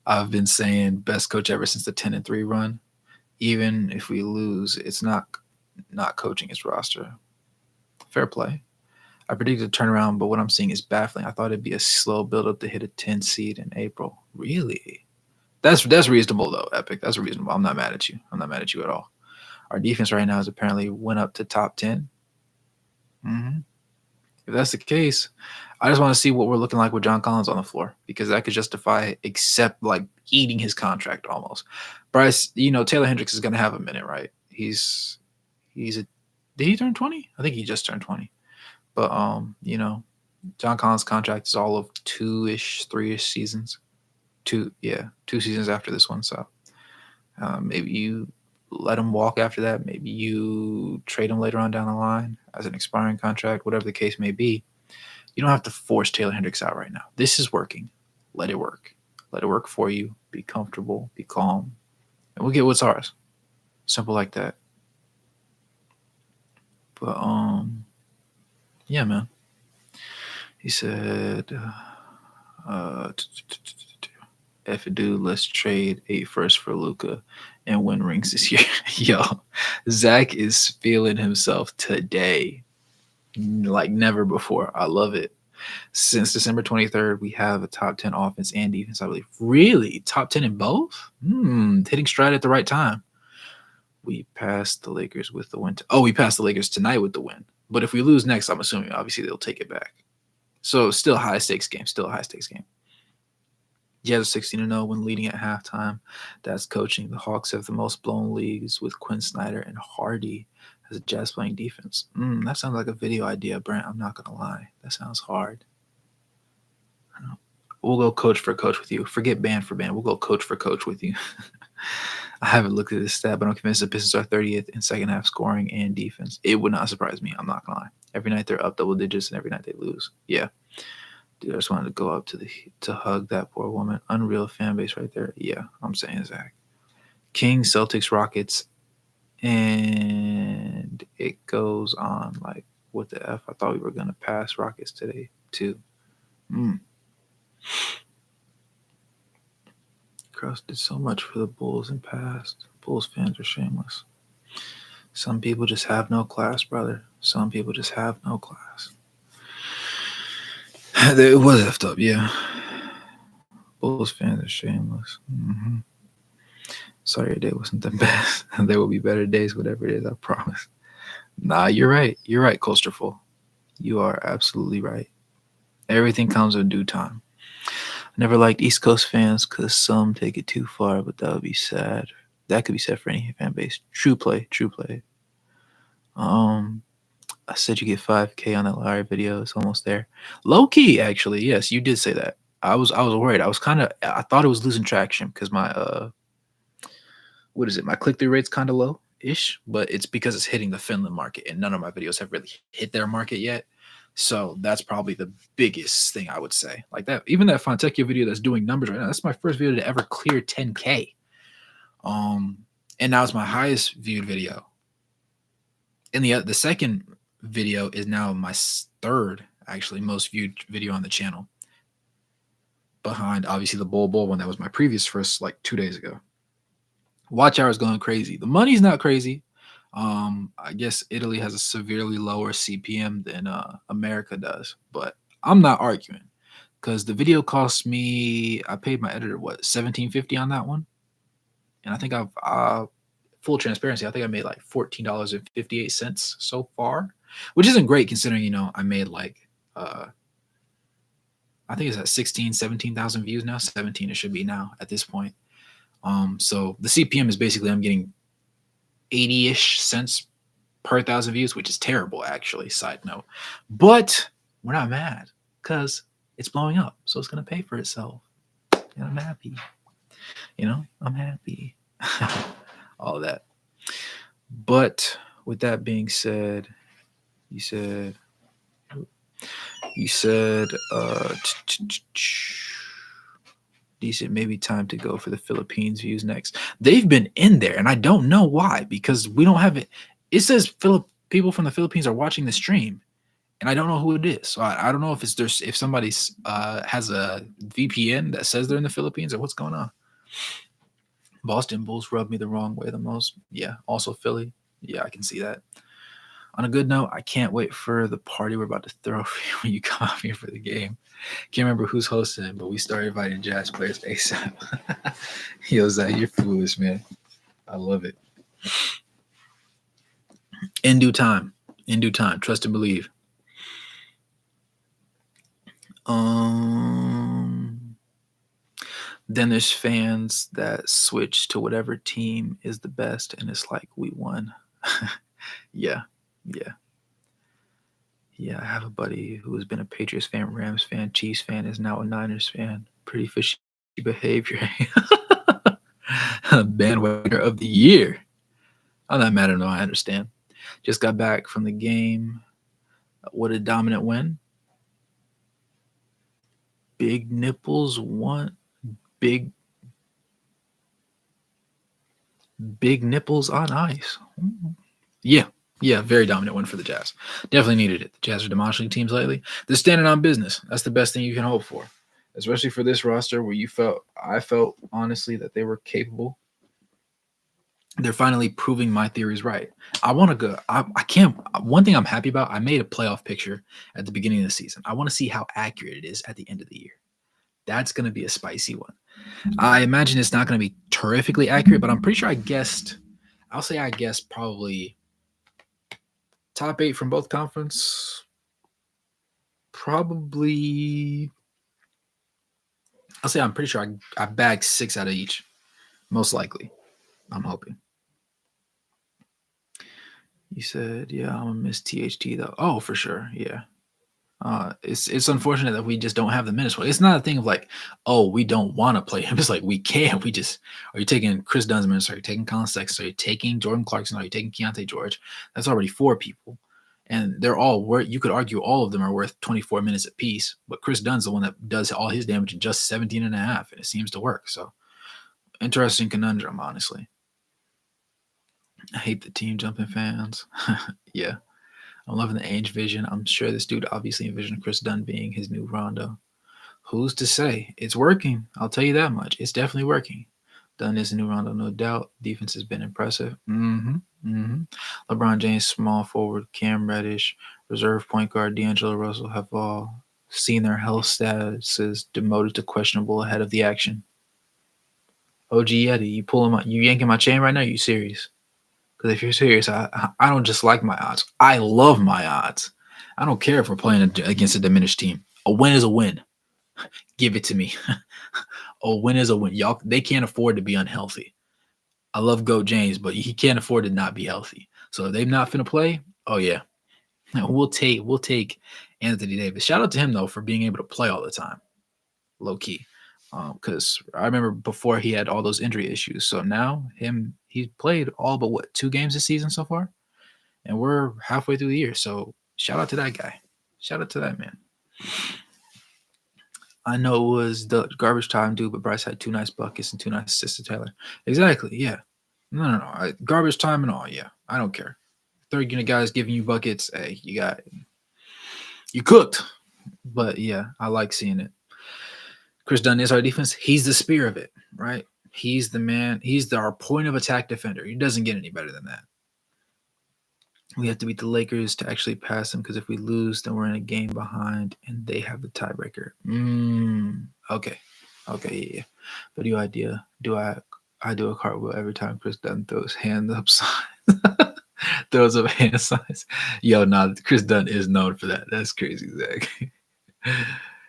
[SPEAKER 1] I've been saying best coach ever since the 10-3 run. Even if we lose, it's not coaching his roster. Fair play. I predicted a turnaround, but what I'm seeing is baffling. I thought it'd be a slow build-up to hit a 10 seed in April. Really? That's reasonable, though, Epic. That's reasonable. I'm not mad at you. I'm not mad at you at all. Our defense right now is apparently went up to top 10. If that's the case, I just want to see what we're looking like with John Collins on the floor because that could justify except like eating his contract almost. Bryce, Taylor Hendricks is going to have a minute, right? He's did he turn 20? I think he just turned 20. But, John Collins' contract is all of 2-ish, 3-ish seasons. 2 seasons after this one. So maybe you let him walk after that. Maybe you trade him later on down the line as an expiring contract, whatever the case may be. You don't have to force Taylor Hendricks out right now. This is working. Let it work. Let it work for you. Be comfortable. Be calm. And we'll get what's ours. Simple like that. But, yeah, man. He said, F it, dude, let's trade 8 first for Luka and win rings this year. Yo, Zach is feeling himself today like never before. I love it. Since December 23rd, we have a top 10 offense and defense, I believe. Really? Top 10 in both? Hitting stride at the right time. We passed the Lakers with the win. We passed the Lakers tonight with the win. But if we lose next, I'm assuming, obviously, they'll take it back. So still high-stakes game. Jazz 16-0 when leading at halftime. That's coaching. The Hawks have the most blown leads with Quinn Snyder and Hardy as a Jazz playing defense. That sounds like a video idea, Brent. I'm not going to lie. That sounds hard. We'll go coach for coach with you. Forget band for band. We'll go coach for coach with you. I haven't looked at this stat, but I'm convinced the Pistons are 30th in second half scoring and defense. It would not surprise me. I'm not going to lie. Every night they're up double digits and every night they lose. Yeah. Dude, I just wanted to go up to hug that poor woman. Unreal fan base right there. Yeah, I'm saying Zach. Kings, Celtics, Rockets, and it goes on like what the F? I thought we were gonna pass Rockets today too. Cross did so much for the Bulls in past. Bulls fans are shameless. Some people just have no class, brother. Some people just have no class. It was effed up, yeah. Bulls fans are shameless. Sorry your day wasn't the best. There will be better days, whatever it is, I promise. Nah, you're right. You're right, Coasterful. You are absolutely right. Everything comes in due time. I never liked East Coast fans because some take it too far, but that would be sad. That could be sad for any fan base. True play. I said you get 5K on that Lauri video. It's almost there. Low key, actually. Yes, you did say that. I was worried. I thought it was losing traction because my my click-through rate's kind of low-ish, but it's because it's hitting the Finland market and none of my videos have really hit their market yet. So that's probably the biggest thing I would say. Like that, even that Fontecchio video that's doing numbers right now, that's my first video to ever clear 10K. and now it's my highest viewed video. And the second video is now my third actually most viewed video on the channel, behind obviously the Bol Bol one that was my previous first like 2 days ago. Watch hour is going crazy. The money's not crazy. I guess Italy has a severely lower CPM than America does, but I'm not arguing because the video cost me. I paid my editor what $17.50 on that one, and I think I've full transparency. I think I made like $14.58 so far, which isn't great considering I made like I think it's at 16, 17,000 views now. 17 it should be now at this point. So the CPM is basically I'm getting 80-ish cents per 1,000 views, which is terrible actually, side note. But we're not mad because it's blowing up. So it's going to pay for itself. And I'm happy. I'm happy. All of that. But with that being said, you said decent, maybe time to go for the Philippines views next. They've been in there, and I don't know why, because we don't have it. It says people from the Philippines are watching the stream, and I don't know who it is. So I don't know if somebody has a VPN that says they're in the Philippines or what's going on. Boston Bulls rub me the wrong way the most. Yeah, also Philly. Yeah, I can see that. On a good note, I can't wait for the party we're about to throw for you when you come out here for the game. Can't remember who's hosting it, but we started inviting Jazz players ASAP. Yo, Zach, you're foolish, man. I love it. In due time. Trust and believe. Then there's fans that switch to whatever team is the best, and it's like we won. Yeah. I have a buddy who has been a Patriots fan, Rams fan, Chiefs fan, is now a Niners fan. Pretty fishy behavior. Bandwagoner of the year. I'm not mad at him, I understand. Just got back from the game. What a dominant win. Big nipples want big nipples on ice. Yeah, very dominant win for the Jazz. Definitely needed it. The Jazz are demolishing teams lately. They're standing on business. That's the best thing you can hope for, especially for this roster where I felt honestly that they were capable. They're finally proving my theories right. I want to go. I can't. One thing I'm happy about, I made a playoff picture at the beginning of the season. I want to see how accurate it is at the end of the year. That's going to be a spicy one. I imagine it's not going to be terrifically accurate, but I'm pretty sure I guessed probably top 8 from both conference. Probably, I'm pretty sure I bagged 6 out of each. Most likely. I'm hoping. You said, yeah, I'm going to miss THT though. Oh, for sure. Yeah. It's unfortunate that we just don't have the minutes. It's not a thing of like, oh, we don't want to play him. It's like we can't. Are you taking Chris Dunn's minutes? Are you taking Collin Sexton? Are you taking Jordan Clarkson? Are you taking Keontae George? That's already 4 people. And they're all worth, you could argue all of them are worth 24 minutes apiece. But Chris Dunn's the one that does all his damage in just 17 and a half, and it seems to work. So interesting conundrum, honestly. I hate the team jumping fans. Yeah. I'm loving the Ainge vision. I'm sure this dude obviously envisioned Chris Dunn being his new Rondo. Who's to say? It's working. I'll tell you that much. It's definitely working. Dunn is a new Rondo, no doubt. Defense has been impressive. LeBron James, small forward, Cam Reddish, reserve point guard, D'Angelo Russell have all seen their health statuses demoted to questionable ahead of the action. OG Yeti, you yanking my chain right now? Are you serious? Because if you're serious, I don't just like my odds. I love my odds. I don't care if we're playing against a diminished team. A win is a win. Give it to me. A win is a win. Y'all, they can't afford to be unhealthy. I love Goat James, but he can't afford to not be healthy. So if they're not finna play, oh yeah, we'll take Anthony Davis. Shout out to him though for being able to play all the time, low key. Because I remember before he had all those injury issues. So now he's played all but 2 games this season so far, and we're halfway through the year. So shout out to that guy. Shout out to that man. I know it was the garbage time dude, but Bryce had 2 nice buckets and 2 nice assists to Taylor. Exactly, yeah. No. Garbage time and all. Yeah, I don't care. Third unit guys giving you buckets. Hey, you cooked. But yeah, I like seeing it. Chris Dunn is our defense. He's the spear of it, right? He's the man. Our point of attack defender. He doesn't get any better than that. We have to beat the Lakers to actually pass them because if we lose, then we're in a game behind and they have the tiebreaker. Okay. Yeah. Video idea. I do a cartwheel every time Chris Dunn throws hands up signs. Throws up hand signs. Yo, nah, Chris Dunn is known for that. That's crazy, Zach.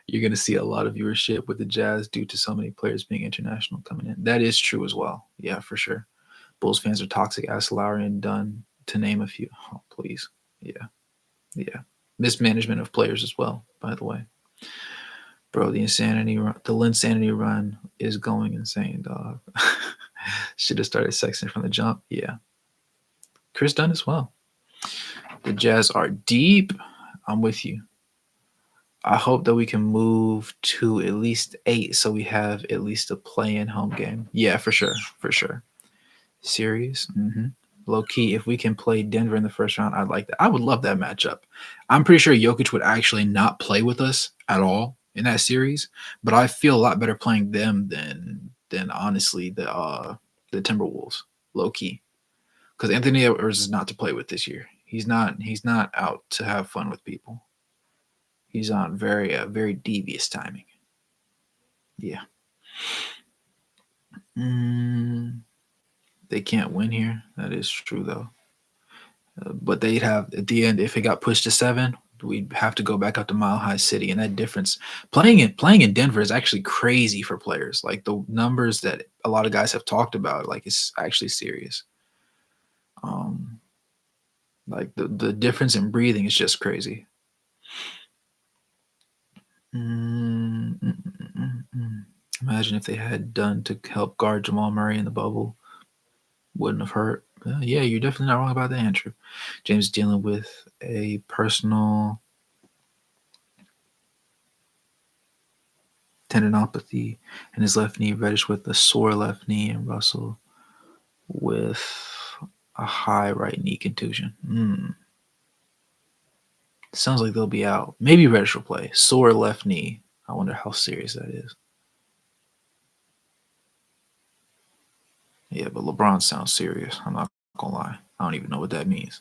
[SPEAKER 1] You're gonna see a lot of viewership with the Jazz due to so many players being international coming in. That is true as well. Yeah, for sure. Bulls fans are toxic. Ask Lauri and Dunn to name a few. Oh, please. Yeah. Mismanagement of players as well, by the way. Bro, the Linsanity run is going insane, dog. Should have started Sexton from the jump. Yeah. Chris Dunn as well. The Jazz are deep. I'm with you. I hope that we can move to at least 8 so we have at least a play-in home game. Yeah, for sure. Series. Low key, if we can play Denver in the first round, I'd like that. I would love that matchup. I'm pretty sure Jokic would actually not play with us at all in that series, but I feel a lot better playing them than honestly the Timberwolves. Low key, because Anthony Edwards is not to play with this year. He's not out to have fun with people. He's on very devious timing. Yeah. They can't win here. That is true though. But they'd have at the end if it got pushed to 7, we'd have to go back up to Mile High City, and that difference playing in Denver is actually crazy for players. Like the numbers that a lot of guys have talked about, like it's actually serious. Like the difference in breathing is just crazy. Imagine if they had done to help guard Jamal Murray in the bubble. Wouldn't have hurt. Yeah, you're definitely not wrong about that, Andrew. James dealing with a personal tendinopathy in his left knee, Reddish with a sore left knee, and Russell with a high right knee contusion. Sounds like they'll be out. Maybe Reddish will play. Sore left knee. I wonder how serious that is. Yeah, but LeBron sounds serious. I'm not gonna lie. I don't even know what that means.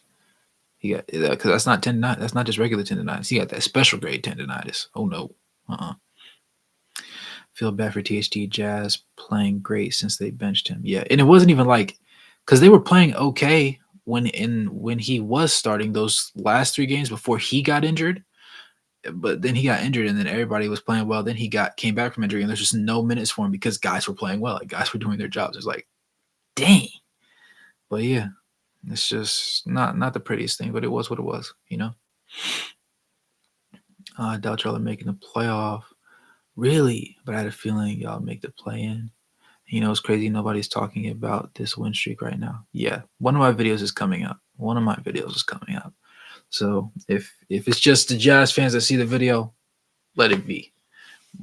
[SPEAKER 1] He got because that's not tendonitis. That's not just regular tendonitis. He got that special grade tendonitis. Oh no. Feel bad for THT. Jazz playing great since they benched him. Yeah, and it wasn't even like because they were playing okay when he was starting those last 3 games before he got injured. But then he got injured, and then everybody was playing well. Then he came back from injury, and there's just no minutes for him because guys were playing well. Like guys were doing their jobs. It's like, dang. But yeah, it's just not the prettiest thing, but it was what it was, you know. I doubt y'all are making the playoff. Really? But I had a feeling y'all make the play-in. You know, it's crazy. Nobody's talking about this win streak right now. Yeah, one of my videos is coming up. So if it's just the Jazz fans that see the video, let it be.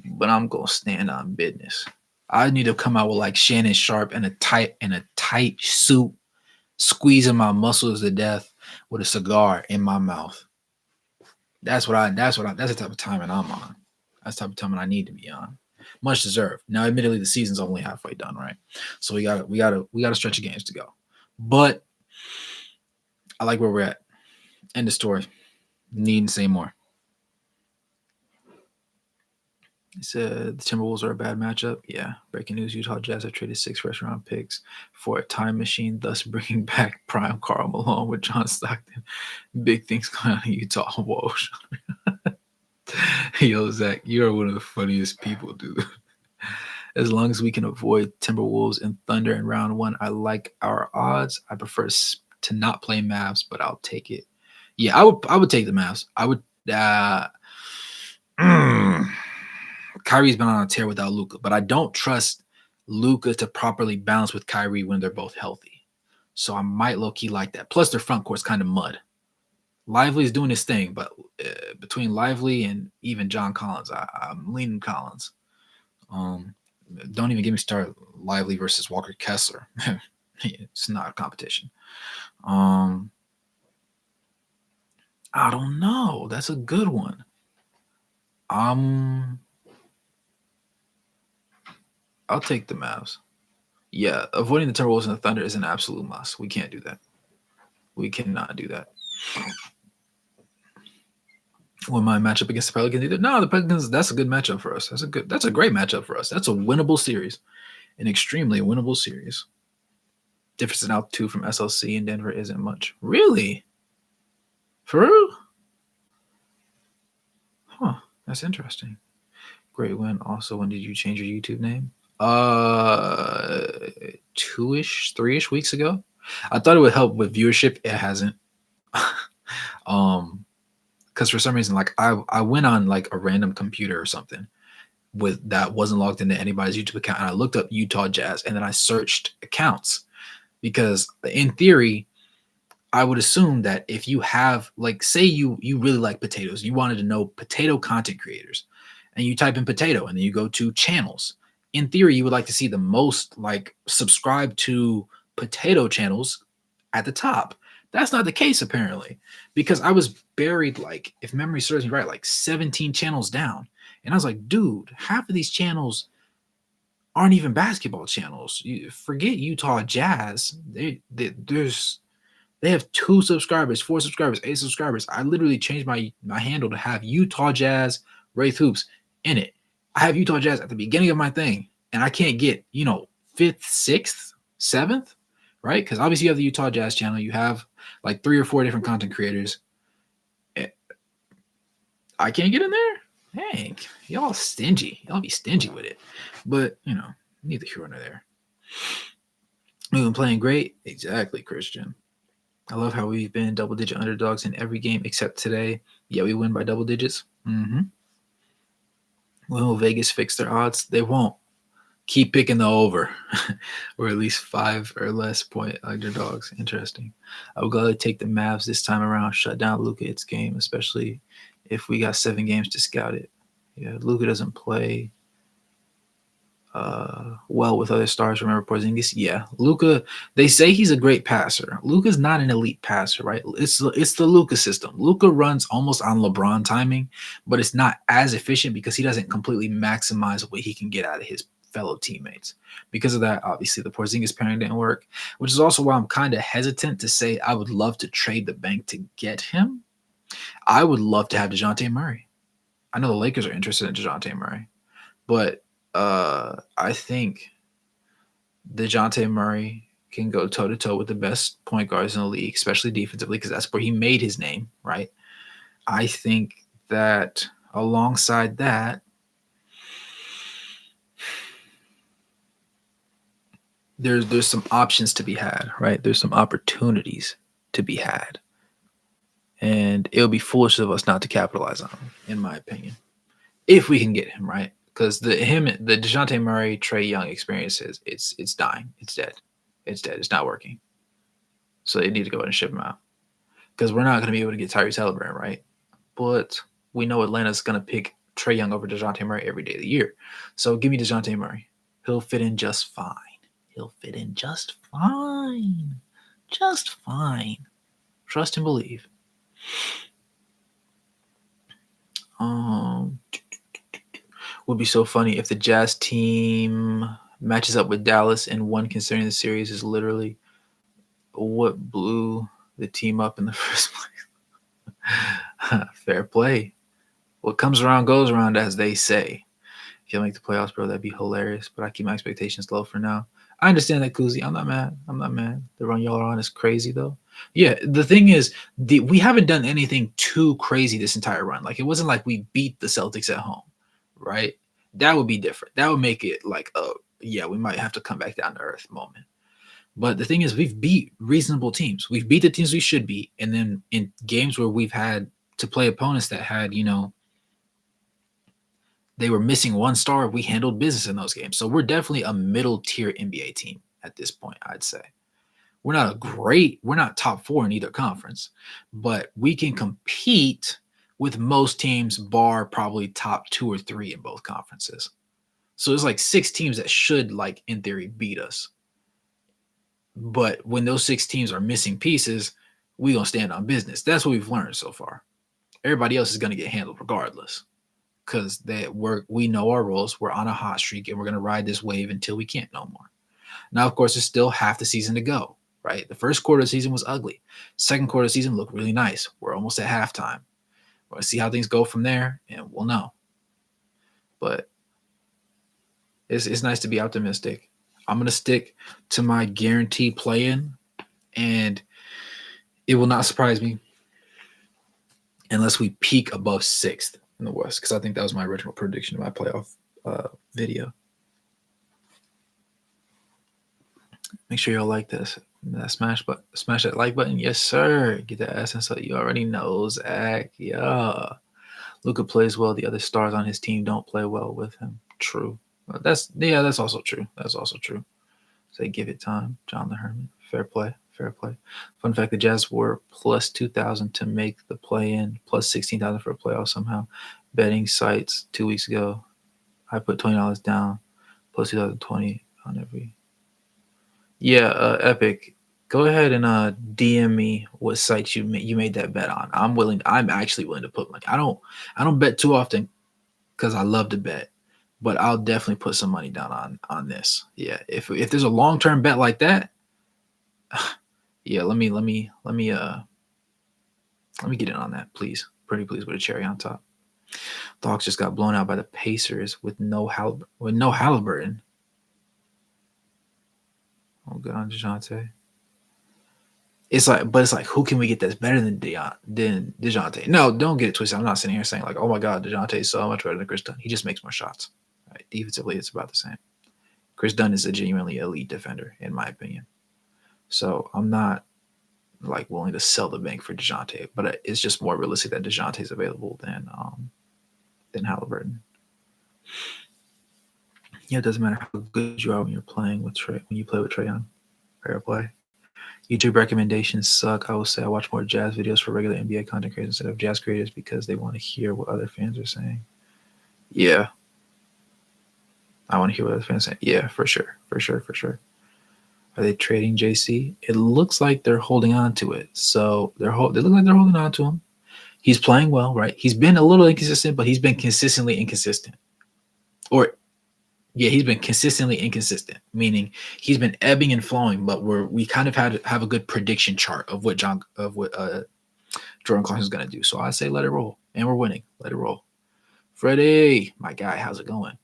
[SPEAKER 1] But I'm gonna stand on business. I need to come out with like Shannon Sharp in a tight suit, squeezing my muscles to death with a cigar in my mouth. That's the type of timing I'm on. That's the type of timing I need to be on. Much deserved. Now, admittedly, the season's only halfway done, right? So we got a stretch of games to go. But I like where we're at. End of story. Needn't say more. He said the Timberwolves are a bad matchup. Yeah. Breaking news: Utah Jazz have traded 6 first-round picks for a time machine, thus bringing back prime Karl Malone with John Stockton. Big things going on in Utah. Whoa. Yo, Zach, you are one of the funniest people, dude. As long as we can avoid Timberwolves and Thunder in round 1, I like our odds. I prefer to not play Mavs, but I'll take it. Yeah, I would take the Mavs. I would. Kyrie's been on a tear without Luka, but I don't trust Luka to properly balance with Kyrie when they're both healthy. So I might low-key like that. Plus, their front court's kind of mud. Lively's doing his thing, but between Lively and even John Collins, I'm leaning Collins. Don't even get me started. Lively versus Walker Kessler. It's not a competition. Um, I don't know. That's a good one. Um, I'll take the Mavs. Yeah, avoiding the Timberwolves and the Thunder is an absolute must. We can't do that. We cannot do that. Will my matchup against the Pelicans either? No, the Pelicans. That's a good matchup for us. That's a great matchup for us. That's a winnable series, an extremely winnable series. Difference in altitude from SLC and Denver isn't much. Really? For real? Huh. That's interesting. Great win. Also, when did you change your YouTube name? 2-ish, 3-ish weeks ago. I thought it would help with viewership. It hasn't. Because for some reason, like I went on like a random computer or something with that wasn't logged into anybody's YouTube account, and I looked up Utah Jazz, and then I searched accounts because in theory, I would assume that if you have like say you really like potatoes, you wanted to know potato content creators, and you type in potato and then you go to channels. In theory, you would like to see the most like subscribe to potato channels at the top. That's not the case apparently, because I was buried like, if memory serves me right, like 17 channels down. And I was like, dude, half of these channels aren't even basketball channels. You forget Utah Jazz. They have 2 subscribers, 4 subscribers, 8 subscribers. I literally changed my handle to have Utah Jazz Wraith Hoops in it. I have Utah Jazz at the beginning of my thing, and I can't get, 5th, 6th, 7th, right? Because obviously you have the Utah Jazz channel. You have like 3 or 4 different content creators. I can't get in there? Dang, y'all stingy. Y'all be stingy with it. But, neither here nor there. We've been playing great. Exactly, Christian. I love how we've been double-digit underdogs in every game except today. Yeah, we win by double digits. Will Vegas fix their odds? They won't. Keep picking the over, or at least 5 or less point underdogs. Interesting. I would gladly take the Mavs this time around. Shut down Luka its game, especially if we got 7 games to scout it. Yeah, Luka doesn't play well with other stars. Remember Porzingis? Yeah, Luka. They say he's a great passer. Luka's not an elite passer, right? It's the Luka system. Luka runs almost on LeBron timing, but it's not as efficient because he doesn't completely maximize what he can get out of his fellow teammates. Because of that, obviously the Porzingis pairing didn't work, which is also why I'm kind of hesitant to say I would love to trade the bank to get him. I would love to have DeJounte Murray. I know the Lakers are interested in DeJounte Murray, but I think DeJounte Murray can go toe-to-toe with the best point guards in the league, especially defensively, because that's where he made his name, right? I think that alongside that, there's some options to be had, right? There's some opportunities to be had. And it would be foolish of us not to capitalize on them, in my opinion, if we can get him, right? Because the DeJounte Murray, Trae Young experience it's dying. It's dead. It's dead. It's not working. So they need to go ahead and ship him out. Because we're not going to be able to get Tyrese Halliburton, right? But we know Atlanta's going to pick Trae Young over DeJounte Murray every day of the year. So give me DeJounte Murray. He'll fit in just fine. He'll fit in just fine. Just fine. Trust and believe. Would be so funny if the Jazz team matches up with Dallas and one considering the series is literally what blew the team up in the first place. Fair play. What comes around goes around, as they say. If you make the playoffs, bro, that'd be hilarious. But I keep my expectations low for now. I understand that, Kuzi. I'm not mad. The run y'all are on is crazy, though. Yeah, the thing is, we haven't done anything too crazy this entire run. Like, it wasn't like we beat the Celtics at home, right? That would be different. That would make it like, yeah, we might have to come back down to earth moment. But the thing is, we've beat reasonable teams. We've beat the teams we should beat. And then in games where we've had to play opponents that had, they were missing one star, we handled business in those games. So we're definitely a middle tier NBA team at this point, I'd say. We're not top 4 in either conference, but we can compete with most teams, bar probably top 2 or 3 in both conferences. So there's like 6 teams that should, like, in theory, beat us But when those 6 teams are missing pieces, we gonna stand on business. That's what we've learned so far. Everybody else is gonna get handled regardless, because we know our roles. We're on a hot streak, and we're gonna ride this wave until we can't no more. Now, of course, there's still half the season to go. Right, the first quarter of the season was ugly. Second quarter of the season looked really nice. We're almost at halftime. We're gonna see how things go from there, and we'll know. But it's nice to be optimistic. I'm gonna stick to my guaranteed play-in, and it will not surprise me unless we peak above 6th in the West, because I think that was my original prediction in my playoff video. Make sure y'all like this. Smash that like button. Yes, sir. Get that ass inside. You already know, Zach. Yeah. Luka plays well. The other stars on his team don't play well with him. True. That's also true. That's also true. Say give it time. John the Hermit. Fair play. Fair play. Fun fact: the Jazz were plus 2,000 to make the play-in, plus 16,000 for a playoff somehow. Betting sites 2 weeks ago, I put $20 down, plus 2020 on every. Yeah, Epic. Go ahead and DM me what sites you made that bet on. I'm actually willing to put money. I don't bet too often because I love to bet, but I'll definitely put some money down on this. Yeah, if there's a long-term bet like that, yeah, let me get in on that, please. Pretty please, with a cherry on top. The Hawks just got blown out by the Pacers with no Halliburton. Oh, good on DeJounte. It's like, who can we get that's better than DeJounte? No, don't get it twisted. I'm not sitting here saying like, oh my God, DeJounte is so much better than Chris Dunn. He just makes more shots. Right? Defensively, it's about the same. Chris Dunn is a genuinely elite defender, in my opinion. So I'm not like willing to sell the bank for DeJounte, but it's just more realistic that DeJounte is available than Halliburton. Yeah, it doesn't matter how good you are when you're playing with Trey. When you play with Trae Young, fair play. YouTube recommendations suck. I will say I watch more Jazz videos for regular NBA content creators instead of Jazz creators because they want to hear what other fans are saying. Yeah. I want to hear what other fans say. Yeah, for sure. Are they trading JC? It looks like they're holding on to it. So they look like they're holding on to him. He's playing well, right? He's been a little inconsistent, but he's been consistently inconsistent. He's been consistently inconsistent, meaning he's been ebbing and flowing, but we kind of have a good prediction chart of what Jordan Clarkson is going to do. So I say let it roll, and we're winning. Let it roll. Freddie, my guy, how's it going?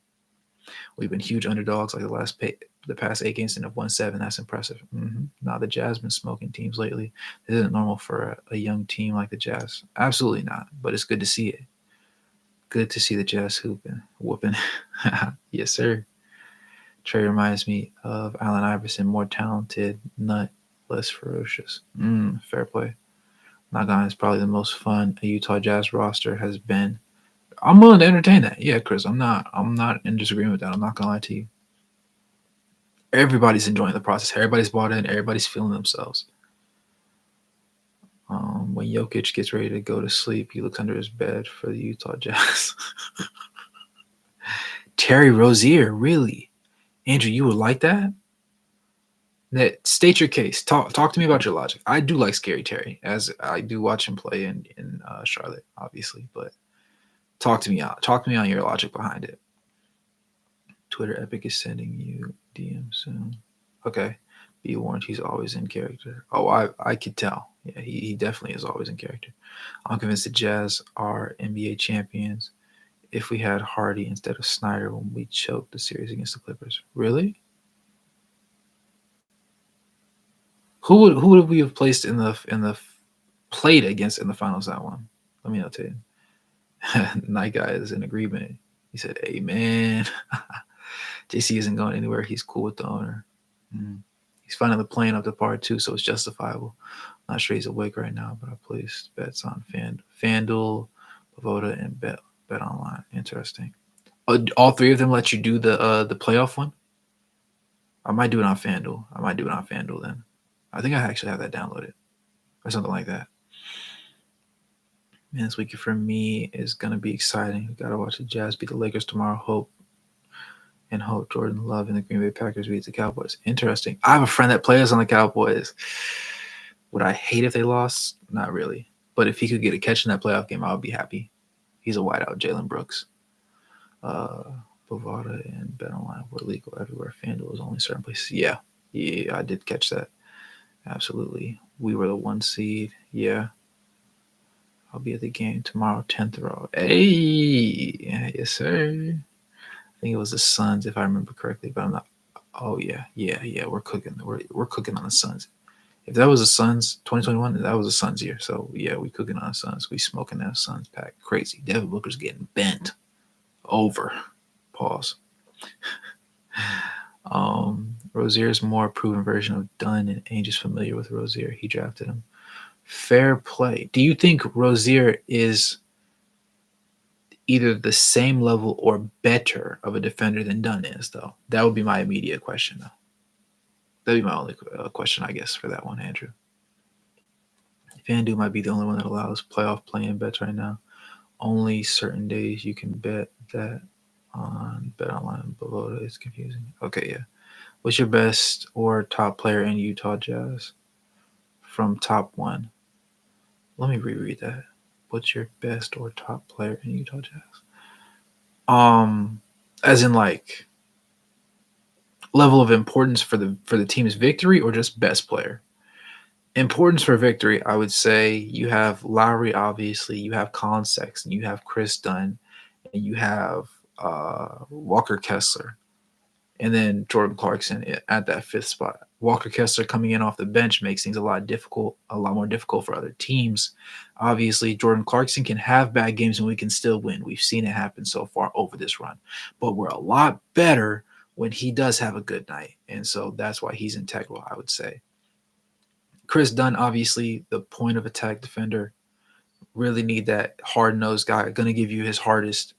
[SPEAKER 1] We've been huge underdogs like the past 8 games and have won 7. That's impressive. Now the Jazz been smoking teams lately. This isn't normal for a young team like the Jazz. Absolutely not, but it's good to see it. Good to see the Jazz whooping. Yes, sir. Trey reminds me of Allen Iverson, more talented, nut, less ferocious. Fair play. Nagan is probably the most fun a Utah Jazz roster has been. I'm willing to entertain that. Yeah, Chris, I'm not in disagreement with that. I'm not gonna lie to you. Everybody's enjoying the process. Everybody's bought in. Everybody's feeling themselves. When Jokic gets ready to go to sleep, he looks under his bed for the Utah Jazz. Terry Rozier, really? Andrew, you would like that? State your case. Talk to me about your logic. I do like Scary Terry, as I do watch him play in Charlotte, obviously. But talk to me out. Talk to me on your logic behind it. Twitter Epic is sending you DM soon. Okay. Be warned, he's always in character. Oh, I could tell. Yeah, he definitely is always in character. I'm convinced the Jazz are NBA champions if we had Hardy instead of Snyder when we choked the series against the Clippers. Really? Who would we have placed in the played against in the finals that one? Let me notate it. Night guy is in agreement. He said, "Amen." JC isn't going anywhere. He's cool with the owner. He's finally playing up to par too, so it's justifiable. Not sure he's awake right now, but I placed bets on FanDuel, Bovada, and Bet Online. Interesting. All 3 of them let you do the playoff one. I might do it on FanDuel. Then. I think I actually have that downloaded or something like that. Man, this weekend for me is gonna be exciting. We gotta watch the Jazz beat the Lakers tomorrow. Hope and hope Jordan Love and the Green Bay Packers beat the Cowboys. Interesting. I have a friend that plays on the Cowboys. Would I hate if they lost? Not really. But if he could get a catch in that playoff game, I would be happy. He's a wideout, Jalen Brooks. Bovada and BetOnline were legal everywhere. FanDuel was only certain places. Yeah, I did catch that. Absolutely. We were the 1 seed. Yeah. I'll be at the game tomorrow, 10th row. Hey, yes, sir. I think it was the Suns, if I remember correctly, but I'm not. Oh yeah. We're cooking. We're cooking on the Suns. If that was the Suns, 2021, that was the Suns year. So yeah, we cooking on the Suns. We smoking that Suns pack. Crazy. Devin Booker's getting bent over. Pause. Rozier's more proven version of Dunn, and Ainge is familiar with Rozier. He drafted him. Fair play. Do you think Rozier is either the same level or better of a defender than Dunn is, though? That would be my immediate question, though. That'd be my only question, I guess, for that one, Andrew. FanDuel might be the only one that allows playoff play-in bets right now. Only certain days you can bet that on BetOnline. Below it's confusing. Okay, yeah. What's your best or top player in Utah Jazz? From top 1. Let me reread that. What's your best or top player in Utah Jazz? As in like level of importance for the team's victory, or just best player? Importance for victory, I would say you have Lauri, obviously, you have Collin Sexton, you have Chris Dunn, and you have Walker Kessler, and then Jordan Clarkson at that 5th spot. Walker Kessler coming in off the bench makes things a lot more difficult for other teams. Obviously, Jordan Clarkson can have bad games and we can still win. We've seen it happen so far over this run. But we're a lot better when he does have a good night. And so that's why he's integral, I would say. Chris Dunn, obviously, the point of attack defender. Really need that hard-nosed guy. Going to give you his hardest,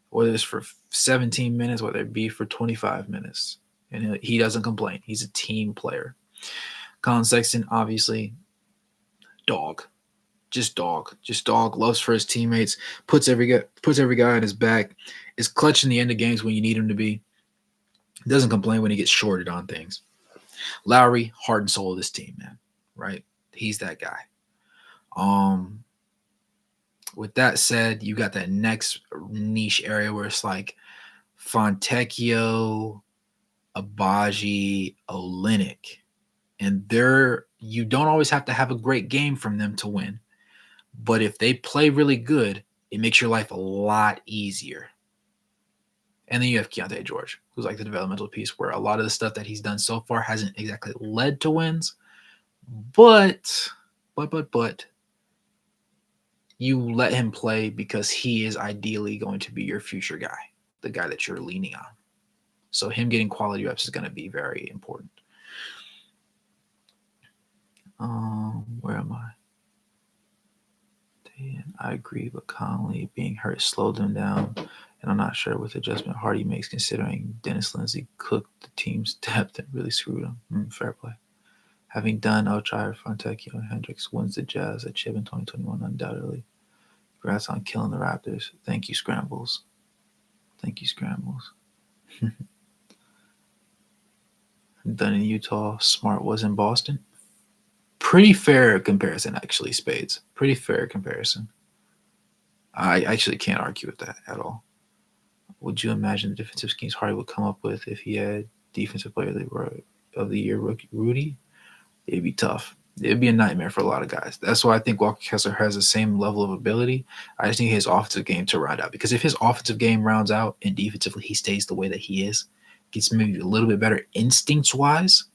[SPEAKER 1] whether it's for 17 minutes, whether it be for 25 minutes. And he doesn't complain. He's a team player. Collin Sexton, obviously, dog. Just dog. Loves for his teammates. Puts every guy on his back. Is clutch in the end of games when you need him to be. Doesn't complain when he gets shorted on things. Lauri, heart and soul of this team, man. Right? He's that guy. With that said, you got that next niche area where it's like Fontecchio, Abaji, Olynyk. And you don't always have to have a great game from them to win. But if they play really good, it makes your life a lot easier. And then you have Keontae George, who's like the developmental piece, where a lot of the stuff that he's done so far hasn't exactly led to wins. But you let him play because he is ideally going to be your future guy, the guy that you're leaning on. So him getting quality reps is going to be very important. Where am I? I agree, but Conley being hurt slowed them down, and I'm not sure with adjustment Hardy makes, considering Dennis Lindsey cooked the team's depth and really screwed them. Fair play. Having done Ochai, Fontecchio, and Hendricks wins the Jazz at Chip in 2021 undoubtedly. Congrats on killing the Raptors. Thank you, Scrambles. Done in Utah. Smart was in Boston. Pretty fair comparison, actually, Spades. Pretty fair comparison. I actually can't argue with that at all. Would you imagine the defensive schemes Hardy would come up with if he had defensive player of the year rookie Rudy? It'd be tough. It'd be a nightmare for a lot of guys. That's why I think Walker Kessler has the same level of ability. I just need his offensive game to round out. Because if his offensive game rounds out and defensively he stays the way that he is, gets maybe a little bit better instincts-wise,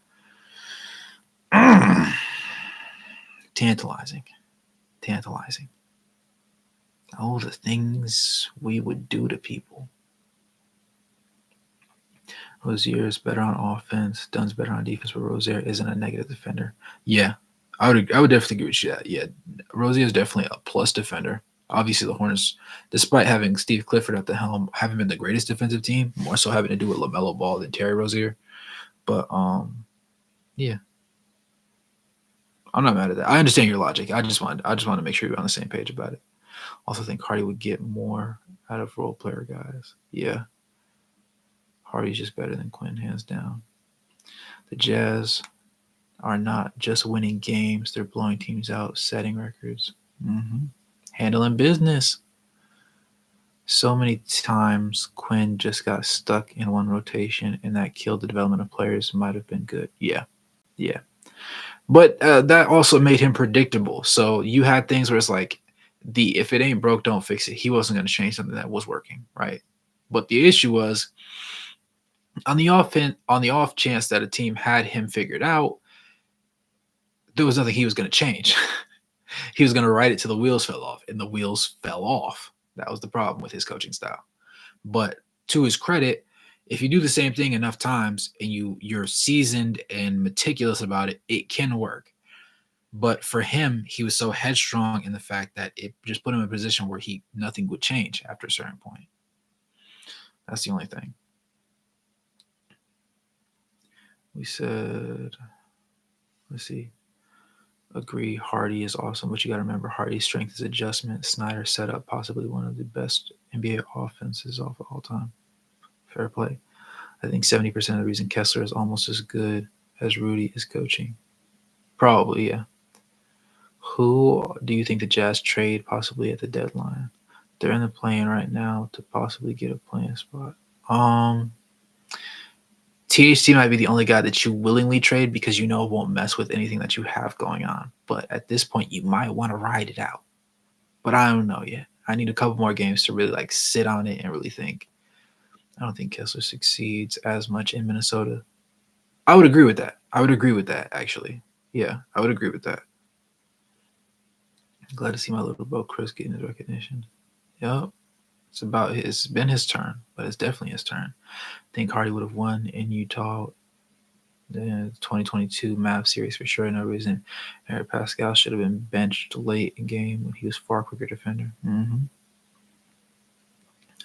[SPEAKER 1] tantalizing. Oh, the things we would do to people. Rozier is better on offense. Dunn's better on defense, but Rozier isn't a negative defender. Yeah, I would definitely agree with you that. Yeah, Rozier is definitely a plus defender. Obviously, the Hornets, despite having Steve Clifford at the helm, haven't been the greatest defensive team. More so having to do with LaMelo Ball than Terry Rozier. But yeah, I'm not mad at that. I understand your logic. I just want to make sure you're on the same page about it. Also, think Hardy would get more out of role player guys. Yeah. Hardy's just better than Quinn, hands down. The Jazz are not just winning games; they're blowing teams out, setting records, handling business. So many times Quinn just got stuck in one rotation, and that killed the development of players. Might have been good, yeah. But that also made him predictable. So you had things where it's like, the if it ain't broke, don't fix it. He wasn't going to change something that was working, right? But the issue was on the off chance that a team had him figured out, there was nothing he was going to change. He was going to ride it till the wheels fell off, and the wheels fell off. That was the problem with his coaching style. But to his credit, if you do the same thing enough times and you're seasoned and meticulous about it, it can work. But for him, he was so headstrong in the fact that it just put him in a position where nothing would change after a certain point. That's the only thing. We said, let's see. Agree, Hardy is awesome, but you got to remember Hardy's strength is adjustment. Snyder set up possibly one of the best NBA offenses of all time. Fair play. I think 70% of the reason Kessler is almost as good as Rudy is coaching. Probably, yeah. Who do you think the Jazz trade possibly at the deadline? They're in the play-in right now to possibly get a play-in spot. THT might be the only guy that you willingly trade because you know it won't mess with anything that you have going on. But at this point, you might want to ride it out. But I don't know yet. I need a couple more games to really sit on it and really think. I don't think Kessler succeeds as much in Minnesota. I would agree with that. Actually. Yeah, I would agree with that. I'm glad to see my little bro Chris getting his recognition. Yep. It's been his turn, but it's definitely his turn. I think Hardy would have won in Utah the 2022 Mavs series for sure. No reason Eric Pascal should have been benched late in game when he was far quicker defender.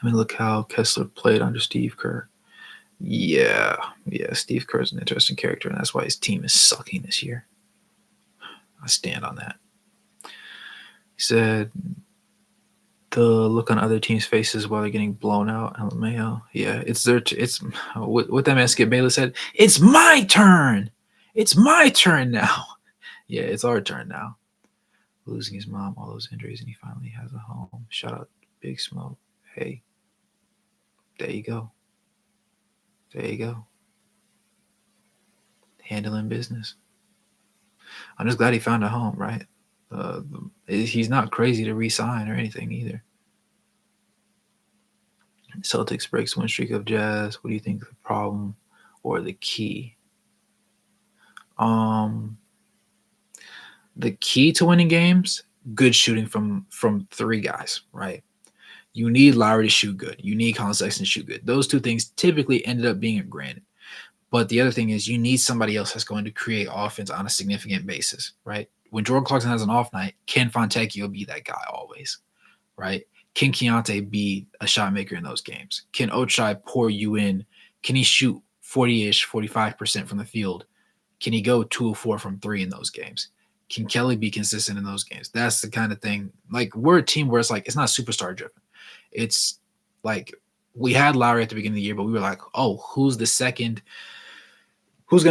[SPEAKER 1] Look how Kessler played under Steve Kerr. Yeah, Steve Kerr is an interesting character, and that's why his team is sucking this year. I stand on that. He said the look on other teams' faces while they're getting blown out. LMAO. Yeah, it's what that man Skip Bayless said. It's my turn. It's my turn now. Yeah, it's our turn now. Losing his mom, all those injuries, and he finally has a home. Shout out Big Smoke. Hey, there you go. Handling business. I'm just glad he found a home, right? He's not crazy to re-sign or anything either. Celtics breaks win streak of Jazz. What do you think the problem or the key? The key to winning games, good shooting from three guys, right? You need Lauri to shoot good. You need Collin Sexton to shoot good. Those two things typically ended up being a granted. But the other thing is you need somebody else that's going to create offense on a significant basis, right? When Jordan Clarkson has an off night, Ken Fontecchio be that guy always, right? Can Keontae be a shot maker in those games? Can Ochai pour you in? Can he shoot 40-ish, 45% from the field? Can he go 2 of 4 from 3 in those games? Can Kelly be consistent in those games? That's the kind of thing. We're a team where it's not superstar driven. It's we had Lauri at the beginning of the year, but we were like, oh, who's going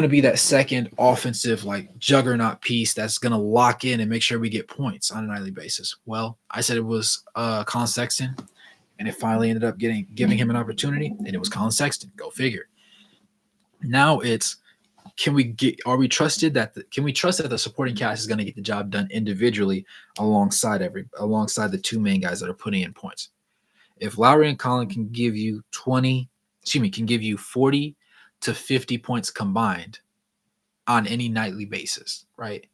[SPEAKER 1] to be that second offensive juggernaut piece that's going to lock in and make sure we get points on a nightly basis? Well, I said it was Collin Sexton, and it finally ended up giving him an opportunity, and it was Collin Sexton. Go figure. Now it's, can we trust that the supporting cast is going to get the job done individually alongside the two main guys that are putting in points? If Lauri and Collin can give you 40 to 50 points combined on any nightly basis, right?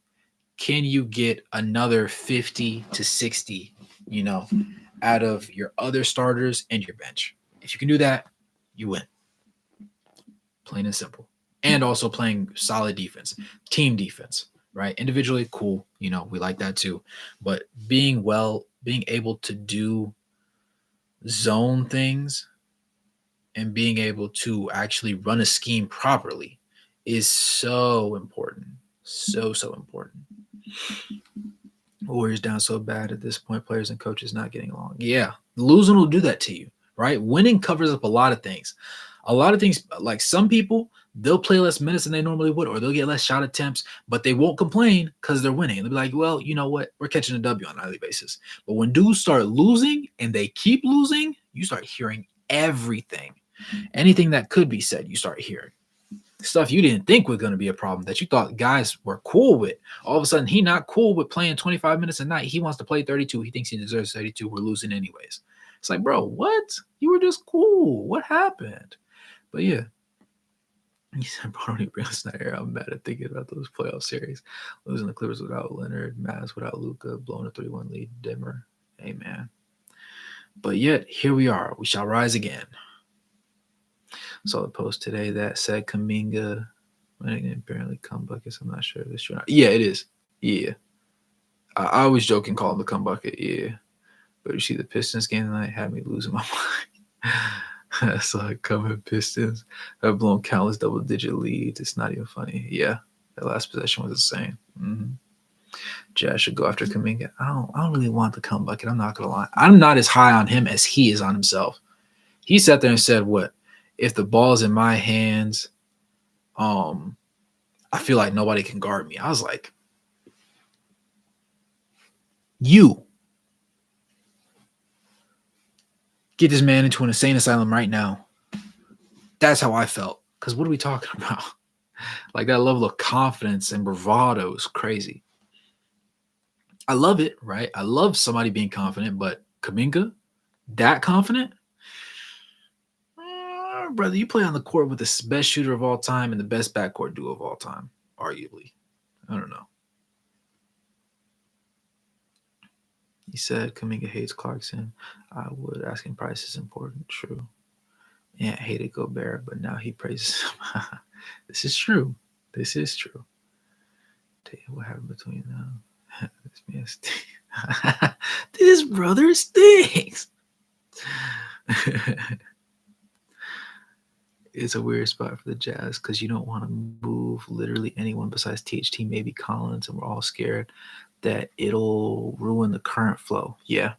[SPEAKER 1] Can you get another 50 to 60, out of your other starters and your bench? If you can do that, you win. Plain and simple. And also playing solid defense, team defense, right? Individually, cool. We like that too. But being able to do zone things and being able to actually run a scheme properly is so important. So important. Warriors down so bad at this point, players and coaches not getting along. Yeah, losing will do that to you, right? Winning covers up a lot of things. A lot of things, like some people, they'll play less minutes than they normally would, or they'll get less shot attempts, but they won't complain because they're winning. They'll be like, well, you know what? We're catching a W on a daily basis. But when dudes start losing and they keep losing, you start hearing everything. Anything that could be said, you start hearing. Stuff you didn't think was going to be a problem that you thought guys were cool with. All of a sudden, he not cool with playing 25 minutes a night. He wants to play 32. He thinks he deserves 32. We're losing anyways. It's like, bro, what? You were just cool. What happened? But yeah, he said, bro, don't even bring us that era. I'm mad at thinking about those playoff series. Losing the Clippers without Leonard, Mavs without Luka, blowing a 3-1 lead, Denver. Amen. But yet, here we are. We shall rise again. Saw the post today that said Kuminga apparently come buckets. I'm not sure if it's true or not. Yeah, it is. Yeah. I was joking calling the come bucket. Yeah. But you see the Pistons game tonight had me losing my mind. I saw it coming. Pistons have blown countless double-digit leads. It's not even funny. Yeah. That last possession was insane. Mm-hmm. Jazz should go after Kuminga. I don't really want the come bucket. I'm not going to lie. I'm not as high on him as he is on himself. He sat there and said, what? If the ball's in my hands, I feel like nobody can guard me. I was like, you get this man into an insane asylum right now. That's how I felt. Because what are we talking about? Like that level of confidence and bravado is crazy. I love it, right? I love somebody being confident, but Kuminga, that confident? Brother, you play on the court with the best shooter of all time and the best backcourt duo of all time, arguably. I don't know. He said Kuminga hates Clarkson. I would. Asking price is important. True. Yeah, hated Gobert, but now he praises him. This is true. This is true. Tell you what happened between them. This man stinks. This brother stinks. It's a weird spot for the Jazz because you don't want to move literally anyone besides THT, maybe Collins, and we're all scared that it'll ruin the current flow. Yeah.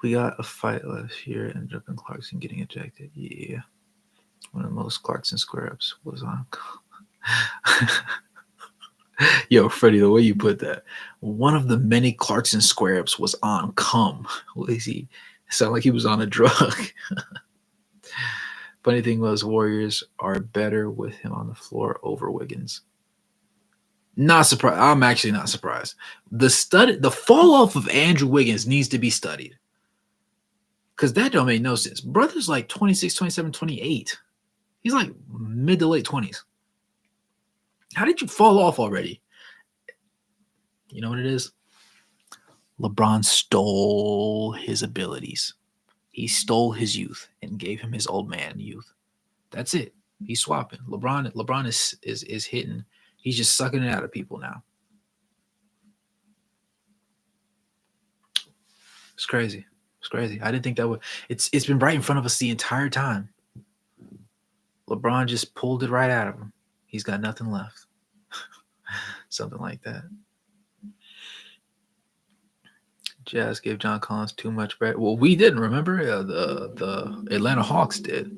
[SPEAKER 1] We got a fight last year, ended up in Clarkson getting ejected. Yeah. One of the most Clarkson square-ups was on. Yo, Freddie, the way you put that. One of the many Clarkson square-ups was on cum. What is he? It sounded like he was on a drug. Funny thing was, Warriors are better with him on the floor over Wiggins. Not surprised. I'm actually not surprised. The fall off of Andrew Wiggins needs to be studied. Because that don't make no sense. Brother's like 26, 27, 28. He's like mid to late 20s. How did you fall off already? You know what it is? LeBron stole his abilities. He stole his youth and gave him his old man youth. That's it. He's swapping. LeBron is hitting. He's just sucking it out of people now. It's crazy. It's crazy. I didn't think that would. It's been right in front of us the entire time. LeBron just pulled it right out of him. He's got nothing left. Something like that. Jazz gave John Collins too much bread. Well, we didn't, remember? The Atlanta Hawks did.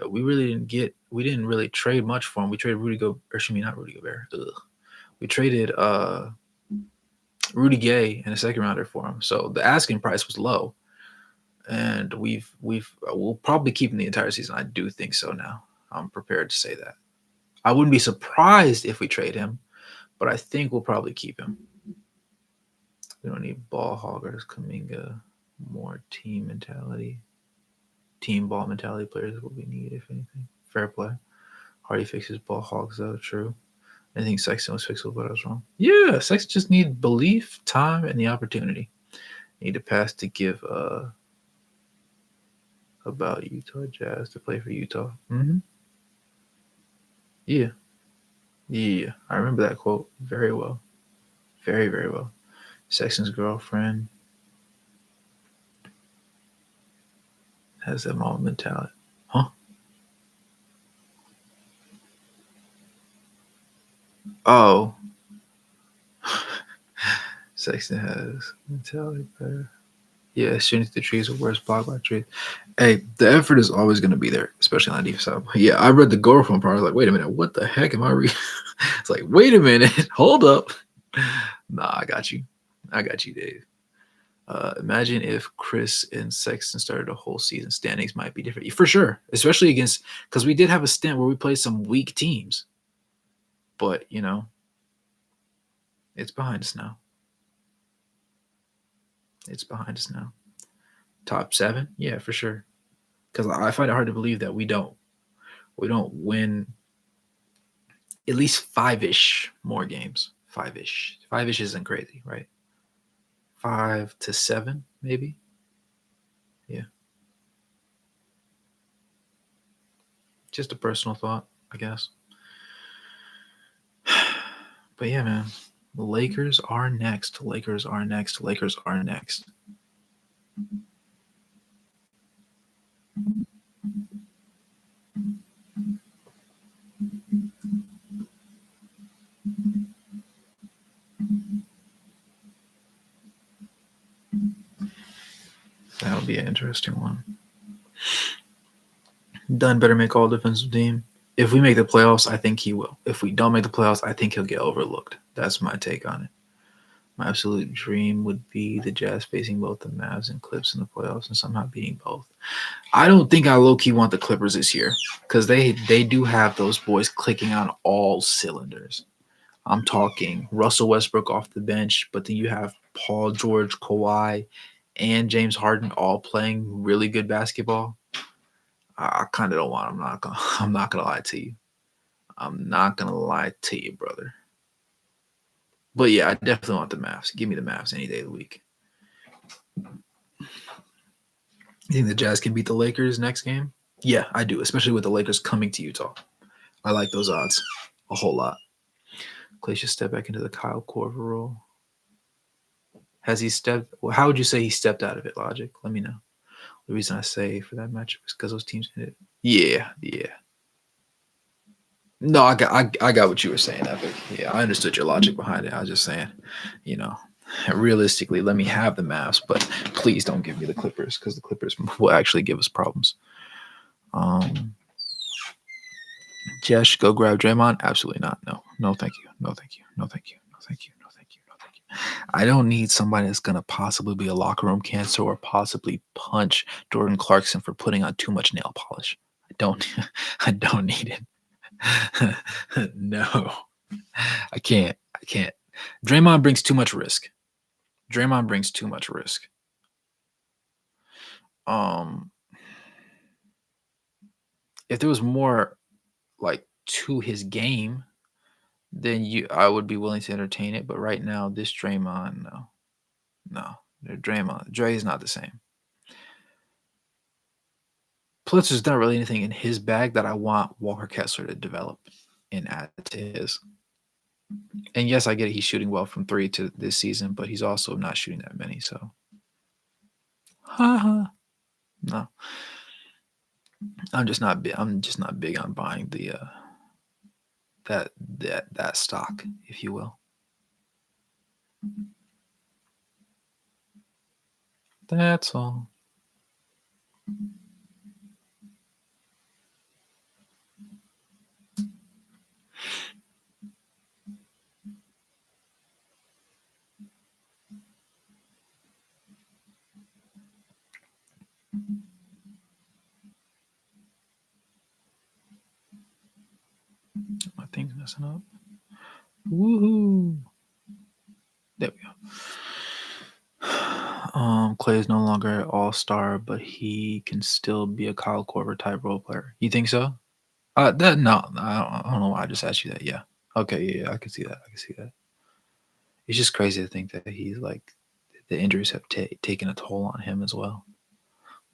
[SPEAKER 1] We didn't really trade much for him. We traded Rudy Gobert. Not Rudy Gobert. Ugh. We traded Rudy Gay and a second rounder for him. So the asking price was low. And we'll probably keep him the entire season. I do think so now. I'm prepared to say that. I wouldn't be surprised if we trade him, but I think we'll probably keep him. We don't need ball hoggers, Kuminga, more team mentality. Team ball mentality players is what we need, if anything. Fair play. Hardy fixes ball hogs, though. True. I think Sexton was fixable, but I was wrong. Yeah, Sexton just needs belief, time, and the opportunity. Need to pass to give about Utah Jazz to play for Utah. Mm-hmm. Yeah. Yeah. I remember that quote very well. Very, very well. Sexton's girlfriend has that mom mentality. Huh? Oh. Sexton has mentality better. Yeah, shooting through the trees or worse, blocked by trees. Hey, the effort is always going to be there, especially on the defense side. Yeah, I read the girlfriend part. I was like, wait a minute, what the heck am I reading? It's like, wait a minute, hold up. Nah, I got you. I got you, Dave. Imagine if Chris and Sexton started a whole season. Standings might be different. For sure, especially against, because we did have a stint where we played some weak teams. But, it's behind us now. It's behind us now. Top 7? Yeah, for sure. Because I find it hard to believe that we don't win at least 5-ish more games. 5-ish. 5-ish isn't crazy, right? 5 to 7, maybe. Yeah. Just a personal thought, I guess. But yeah, man. The Lakers are next. Lakers are next. Lakers are next. That'll be an interesting one. Dunn better make all defensive team. If we make the playoffs, I think he will. If we don't make the playoffs, I think he'll get overlooked. That's my take on it. My absolute dream would be the Jazz facing both the Mavs and Clips in the playoffs and somehow beating both. I don't think I low-key want the Clippers this year because they do have those boys clicking on all cylinders. I'm talking Russell Westbrook off the bench, but then you have Paul George, Kawhi, and James Harden all playing really good basketball. I kind of don't want. I'm not gonna lie to you. I'm not gonna lie to you, brother. But yeah, I definitely want the Mavs. Give me the Mavs any day of the week. You think the Jazz can beat the Lakers next game? Yeah, I do, especially with the Lakers coming to Utah. I like those odds a whole lot. Clay should step back into the Kyle Korver role. Has he stepped? How would you say he stepped out of it? Logic. Let me know. The reason I say for that matchup is because those teams hit it. Yeah. No, I got what you were saying, Epic. Yeah, I understood your logic behind it. I was just saying, realistically, let me have the Mavs, but please don't give me the Clippers because the Clippers will actually give us problems. Jess, go grab Draymond? Absolutely not. No, thank you. No, thank you. No, thank you. No, thank you. No, thank you. No, thank you. I don't need somebody that's gonna possibly be a locker room cancer or possibly punch Jordan Clarkson for putting on too much nail polish. I don't need it. No, I can't. Draymond brings too much risk. If there was more like to his game, then I would be willing to entertain it. But right now, this Draymond, no, Dre is not the same. Plus, there's not really anything in his bag that I want Walker Kessler to develop and add to his. And yes, I get it. He's shooting well from 3 to this season, but he's also not shooting that many. So, no, I'm just not big on buying the that stock, if you will. That's all. My thing's messing up. Woohoo! There we go. Clay is no longer an all-star, but he can still be a Kyle Korver type role player. You think so? I don't know why I just asked you that. Yeah. Okay. Yeah. I can see that. It's just crazy to think that he's like the injuries have taken a toll on him as well.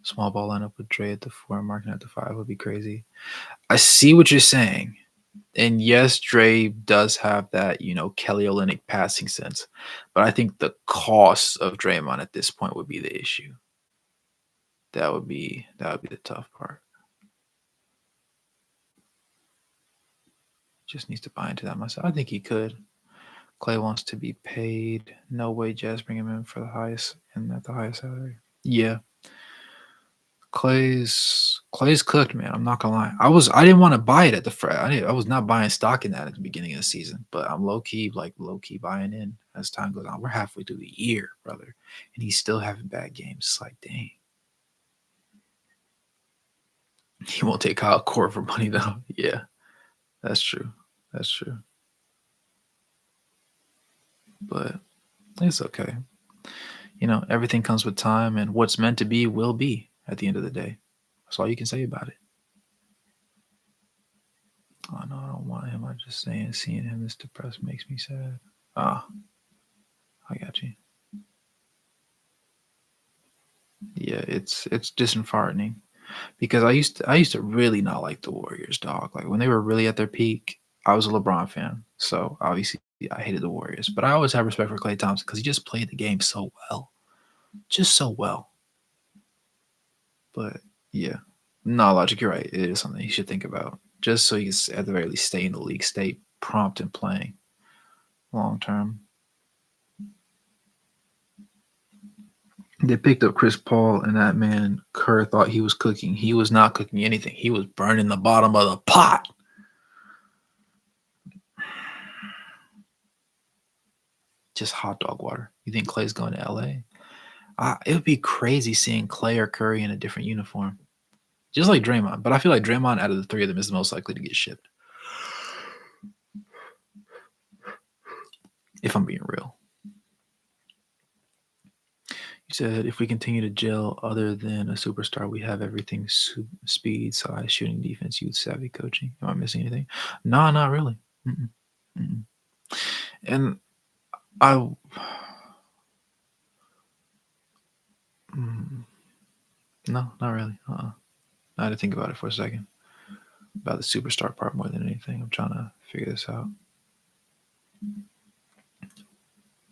[SPEAKER 1] Small ball lineup with Dre at the 4 and Markkanen at the 5 would be crazy. I see what you're saying. And yes, Dre does have that, Kelly Olynyk passing sense. But I think the cost of Draymond at this point would be the issue. That would be the tough part. Just needs to buy into that myself. I think he could. Clay wants to be paid. No way Jazz bring him in for the highest and at the highest salary. Yeah, Clay's cooked, man. I'm not gonna lie. I didn't want to buy it at the I was not buying stock in that at the beginning of the season, but I'm low key buying in as time goes on. We're halfway through the year, brother, and he's still having bad games. It's like, dang, he won't take Kyle Core for money though. Yeah, that's true. That's true. But it's okay. Everything comes with time, and what's meant to be will be at the end of the day. That's all you can say about it. Oh no, I don't want him. I'm just saying, seeing him this depressed makes me sad. Ah, I got you. Yeah, it's disheartening because I used to really not like the Warriors, dog. Like when they were really at their peak, I was a LeBron fan, so obviously I hated the Warriors. But I always have respect for Klay Thompson because he just played the game so well, just so well. But yeah, no, Logic, you're right. It is something you should think about, just so you can at the very least stay in the league, stay prompt and playing long term. They picked up Chris Paul, and that man Kerr thought he was cooking. He was not cooking anything. He was burning the bottom of the pot. Just hot dog water. You think Clay's going to LA? It would be crazy seeing Clay or Curry in a different uniform, just like Draymond. But I feel like Draymond, out of the three of them, is the most likely to get shipped. If I'm being real. You said if we continue to gel other than a superstar, we have everything: speed, size, shooting, defense, youth, savvy, coaching. Am I missing anything? No, not really. Mm-mm. Mm-mm. And I, mm, no, not really. I had to think about it for a second. About the superstar part more than anything. I'm trying to figure this out.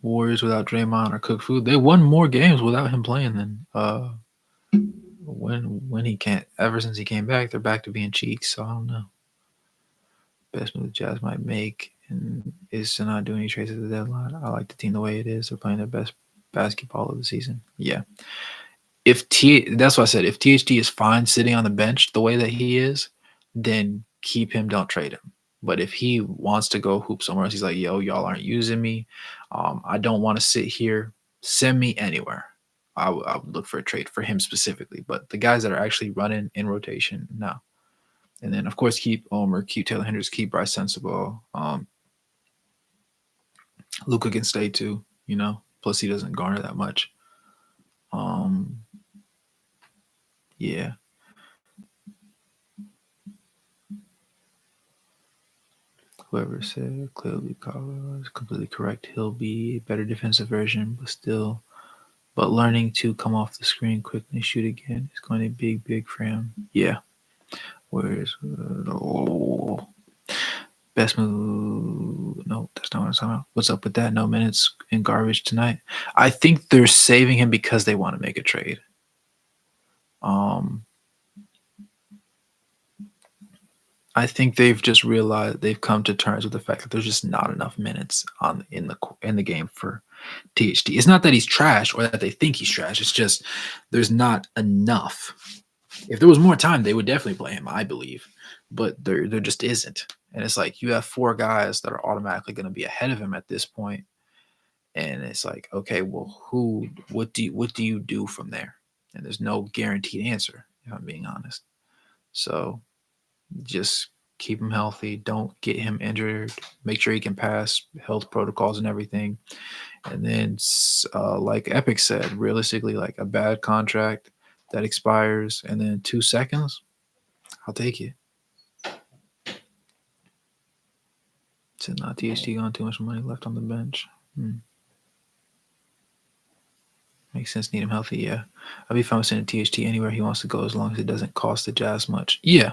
[SPEAKER 1] Warriors without Draymond or cook food. They won more games without him playing than when he can't. Ever since he came back, they're back to being cheeks. So I don't know. Best move the Jazz might make and is to not do any trades at the deadline. I like the team the way it is. They're playing their best basketball of the season. Yeah. That's what I said. If THT is fine sitting on the bench the way that he is, then keep him. Don't trade him. But if he wants to go hoop somewhere else, he's like, yo, y'all aren't using me. I don't want to sit here. Send me anywhere. I would look for a trade for him specifically. But the guys that are actually running in rotation, no. And then of course keep Omer, keep Taylor Hendricks, keep Bryce Sensible. Luka can stay too. Plus he doesn't garner that much. Yeah. Whoever said clearly Colorado is completely correct. He'll be a better defensive version, but learning to come off the screen quickly and shoot again is going to be big for him. Yeah. Where's best move? No, that's not what I'm talking about. What's up with that? No minutes in garbage tonight. I think they're saving him because they want to make a trade. I think they've just realized they've come to terms with the fact that there's just not enough minutes in the game for THT. It's not that he's trash or that they think he's trash. It's just there's not enough. If there was more time, they would definitely play him, I believe. But there just isn't. And it's like you have four guys that are automatically going to be ahead of him at this point. And it's like, okay, well, what do you do from there? And there's no guaranteed answer, if I'm being honest. So just keep him healthy. Don't get him injured. Make sure he can pass health protocols and everything. And then, like Epic said, realistically, like a bad contract that expires and then 2 seconds, I'll take it. It's not THT gone too much money left on the bench. Makes sense. Need him healthy. Yeah. I'll be fine with sending THT anywhere he wants to go as long as it doesn't cost the Jazz much. Yeah.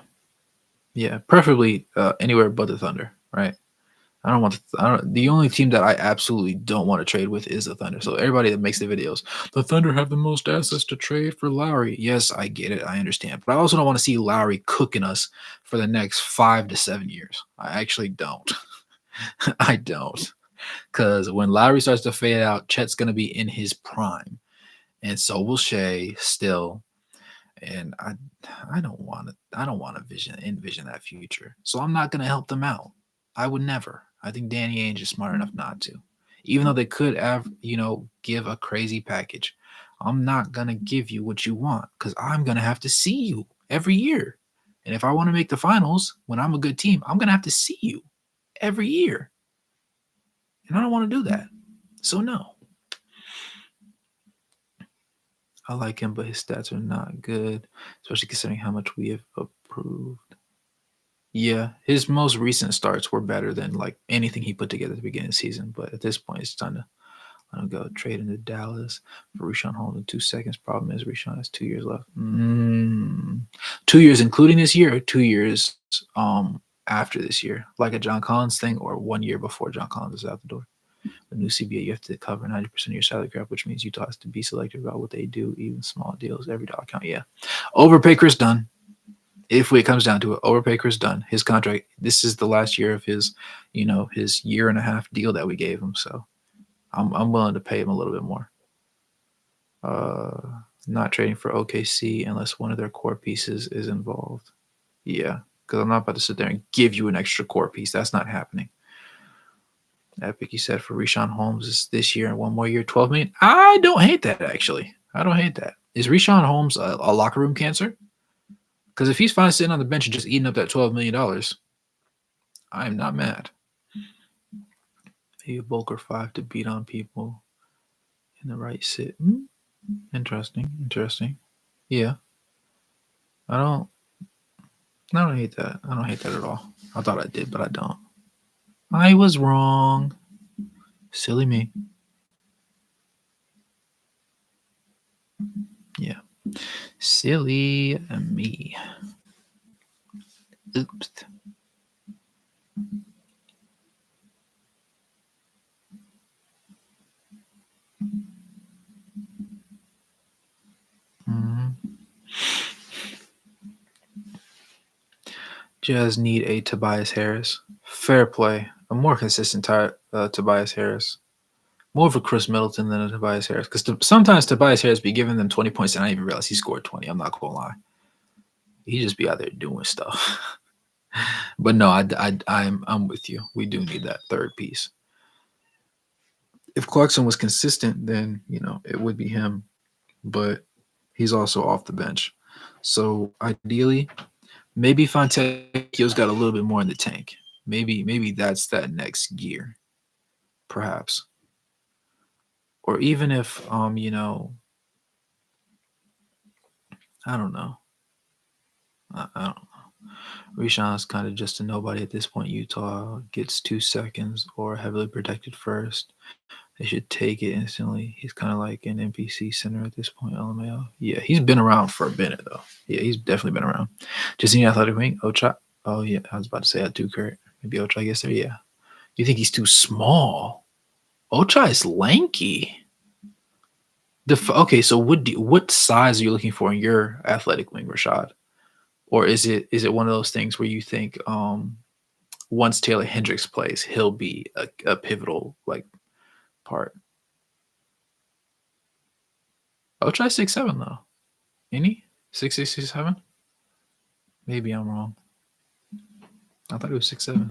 [SPEAKER 1] Yeah. Preferably anywhere but the Thunder, right? The only team that I absolutely don't want to trade with is the Thunder. So everybody that makes the videos, the Thunder have the most assets to trade for Lauri. Yes, I get it. I understand. But I also don't want to see Lauri cooking us for the next 5 to 7 years. I actually don't. I don't. Because when Lauri starts to fade out, Chet's going to be in his prime. and so will Shea still. And I don't want to envision that future. So I'm not gonna help them out. I would never. I think Danny Ainge is smart enough not to. Even though they could have, give a crazy package. I'm not gonna give you what you want because I'm gonna have to see you every year. And if I want to make the finals when I'm a good team, I'm gonna have to see you every year. And I don't want to do that. So no. I like him, but his stats are not good, especially considering how much we have approved. Yeah, his most recent starts were better than like anything he put together at the beginning of the season. But at this point, it's time to let him go. Trade into Dallas for Richaun Holmes in 2 seconds. Problem is, Richaun has 2 years left. 2 years, including this year, or 2 years after this year, like a John Collins thing, or 1 year before John Collins is out the door. The new CBA, you have to cover 90% of your salary cap, which means Utah has to be selective about what they do, even small deals. Every dollar count. Yeah, overpay Chris Dunn. If it comes down to it, overpay Chris Dunn. His contract. This is the last year of his, his year and a half deal that we gave him. So I'm willing to pay him a little bit more. Not trading for OKC unless one of their core pieces is involved. Yeah, because I'm not about to sit there and give you an extra core piece. That's not happening. Epic, you said for Richaun Holmes is this year and one more year, 12 million. I don't hate that actually. I don't hate that. Is Richaun Holmes a locker room cancer? Because if he's fine sitting on the bench and just eating up that $12 million, I am not mad. Maybe a bulk or 5 to beat on people in the right sit. Interesting. Yeah. I don't hate that. I don't hate that at all. I thought I did, but I don't. I was wrong. Silly me. Yeah. Silly me. Oops. Jazz need a Tobias Harris. Fair play. A more consistent Tobias Harris. More of a Chris Middleton than a Tobias Harris. Because sometimes Tobias Harris be giving them 20 points and I didn't even realize he scored 20. I'm not going to lie. He just be out there doing stuff. But no, I'm with you. We do need that third piece. If Clarkson was consistent, then, it would be him. But he's also off the bench. So ideally, maybe Fontecchio's got a little bit more in the tank. Maybe that's that next gear, perhaps. Or even if I don't know. I don't know. Rishawn's kind of just a nobody at this point. Utah gets 2 seconds or heavily protected first. They should take it instantly. He's kind of like an NPC center at this point, LMAO. Yeah, he's been around for a minute, though. Yeah, he's definitely been around. Just in the athletic wing, Ocha. Oh, yeah, I was about to say that too, Kurt. Maybe Ocha gets there, yeah. You think he's too small? Ocha is lanky. Okay, so what size are you looking for in your athletic wing, Rashad? Or is it one of those things where you think once Taylor Hendricks plays, he'll be a pivotal part? I'll try 6'7" though. Any 6'6", 6'7"? Maybe I'm wrong. I thought it was 6'7".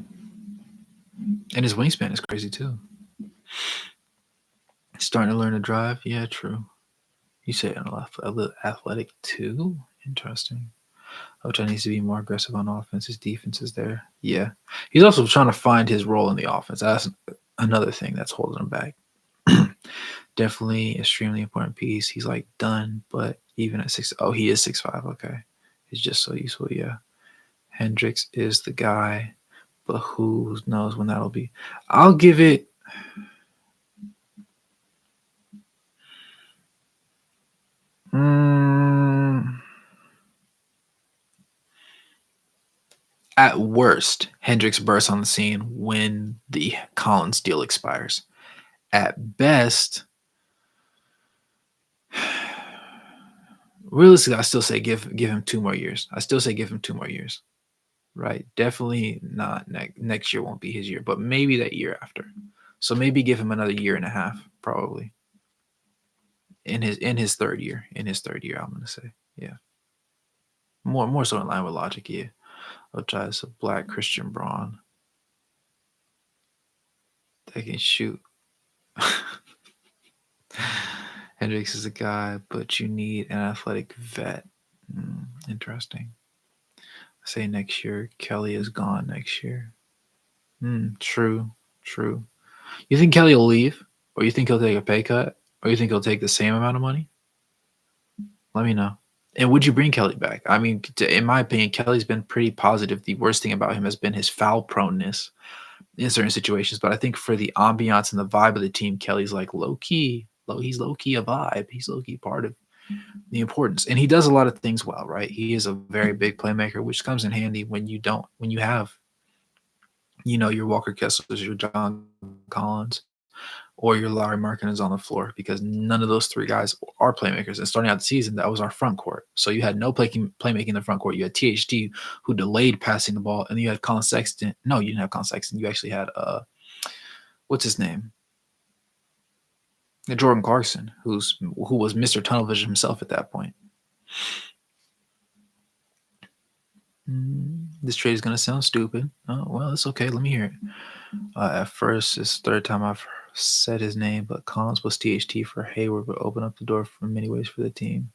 [SPEAKER 1] And his wingspan is crazy too. Starting to learn to drive. Yeah, true. You say a little athletic too. Interesting. Ocha needs to be more aggressive on offense. His defense is there. Yeah. He's also trying to find his role in the offense. That's another thing that's holding him back. Definitely extremely important piece. He's done, but even at 6, he is 6'5". Okay. He's just so useful. Yeah. Hendricks is the guy, but who knows when that'll be. I'll give it. At worst, Hendricks bursts on the scene when the Collins deal expires. At best, realistically, I still say give him 2 more years. Right? Definitely not next year won't be his year, but maybe that year after. So maybe give him another year and a half, probably. in his third year. In his third year, I'm gonna say. Yeah. More so in line with logic, yeah. I'll try a black Christian Braun that can shoot. Hendricks is a guy, but you need an athletic vet. Interesting. Say next year, Kelly is gone next year. True, true. You think Kelly will leave, or you think he'll take a pay cut, or you think he'll take the same amount of money? Let me know. And would you bring Kelly back? I mean, in my opinion, Kelly's been pretty positive. The worst thing about him has been his foul proneness in certain situations. But I think for the ambiance and the vibe of the team, Kelly's like low key. He's low key a vibe. He's low key part of the importance. And he does a lot of things well, right? He is a very big playmaker, which comes in handy when you have, your Walker Kesslers, your John Collins, or your Lauri Markkanen is on the floor, because none of those three guys are playmakers. And starting out the season, that was our front court. So you had no playmaking in the front court. You had THT, who delayed passing the ball, and you had Collin Sexton. No, you didn't have Collin Sexton. You actually had what's his name? Jordan Clarkson, who was Mr. Tunnel Vision himself at that point. This trade is gonna sound stupid. Oh well, it's okay. Let me hear it. At first, it's the third time I've said his name, but Collins was THT for Hayward, would open up the door for many ways for the team.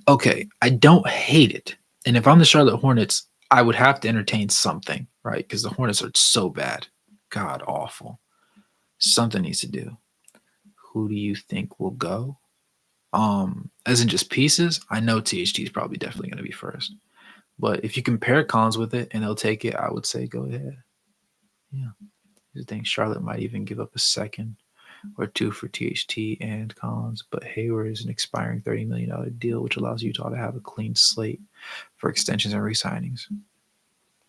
[SPEAKER 1] Okay, I don't hate it. And if I'm the Charlotte Hornets, I would have to entertain something, right? Because the Hornets are so bad. God awful. Something needs to do. Who do you think will go? As in just pieces, I know THT is probably definitely going to be first. But if you compare Collins with it and they'll take it, I would say go ahead. Yeah. I think Charlotte might even give up a second or two for THT and Collins, but Hayward is an expiring $30 million deal, which allows Utah to have a clean slate for extensions and re-signings.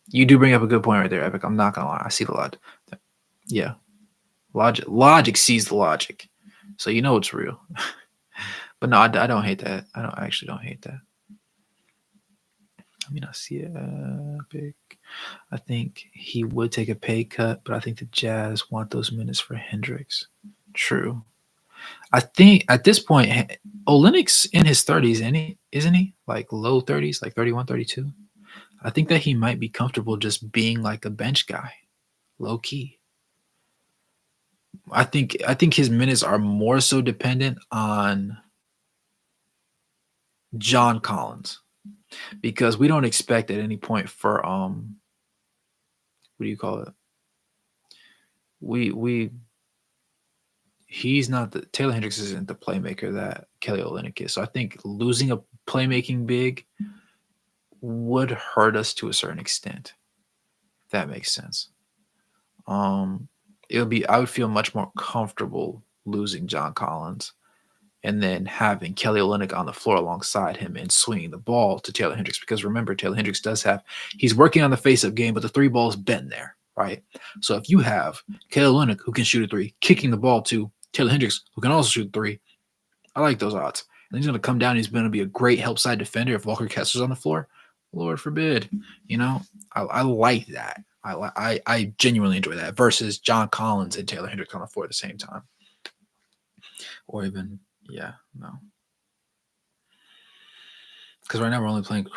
[SPEAKER 1] You do bring up a good point right there, Epic. I'm not gonna lie. I see the logic. Yeah. Logic sees the logic. So you know it's real. But no, I don't hate that. I actually don't hate that. I mean, I see it. Epic. I think he would take a pay cut, but I think the Jazz want those minutes for Hendricks. True. I think at this point, Olynyk's in his 30s, isn't he? Like low 30s, like 31, 32. I think that he might be comfortable just being like a bench guy, low key. I think his minutes are more so dependent on John Collins, because we don't expect at any point for what do you call it? He's not Taylor Hendricks isn't the playmaker that Kelly Olynyk is. So I think losing a playmaking big would hurt us to a certain extent. If that makes sense. I would feel much more comfortable losing John Collins and then having Kelly Olynyk on the floor alongside him and swinging the ball to Taylor Hendricks. Because remember, Taylor Hendricks he's working on the face-up game, but the three ball's been there, right? So if you have Kelly Olynyk, who can shoot a three, kicking the ball to Taylor Hendricks, who can also shoot a three, I like those odds. And he's going to come down. He's going to be a great help side defender if Walker Kessler's on the floor. Lord forbid. I like that. I genuinely enjoy that versus John Collins and Taylor Hendricks on the floor at the same time. Or even, no. Because right now we're only playing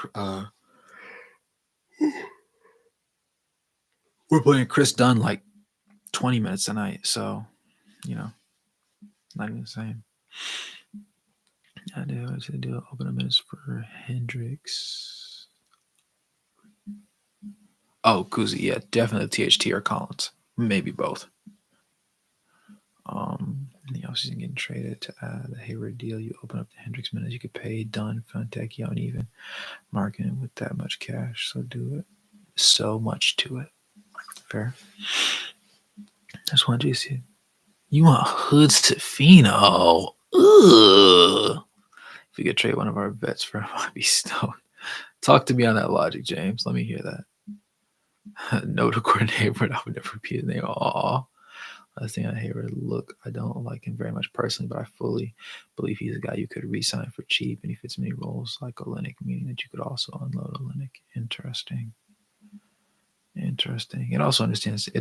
[SPEAKER 1] we're playing Chris Dunn like 20 minutes a night. So, not even the same. I do open a minutes for Hendricks. Oh, Kuzi, yeah, definitely THT or Collins. Maybe both. The offseason getting traded to the Hayward deal. You open up the Hendricks minutes, you could pay Dunn, Fontecchio, and even Markkanen with that much cash. So do it. So much to it. Fair. That's one JC. You want Hoods to Fino? Ugh. If we could trade one of our vets for him, I'd be stoned. Talk to me on that logic, James. Let me hear that. No to Gordon Hayward. I would never repeat his name. Aw. Last thing on Hayward, look, I don't like him very much personally, but I fully believe he's a guy you could re-sign for cheap, and he fits many roles like Olynyk, meaning that you could also unload Olynyk. Interesting. It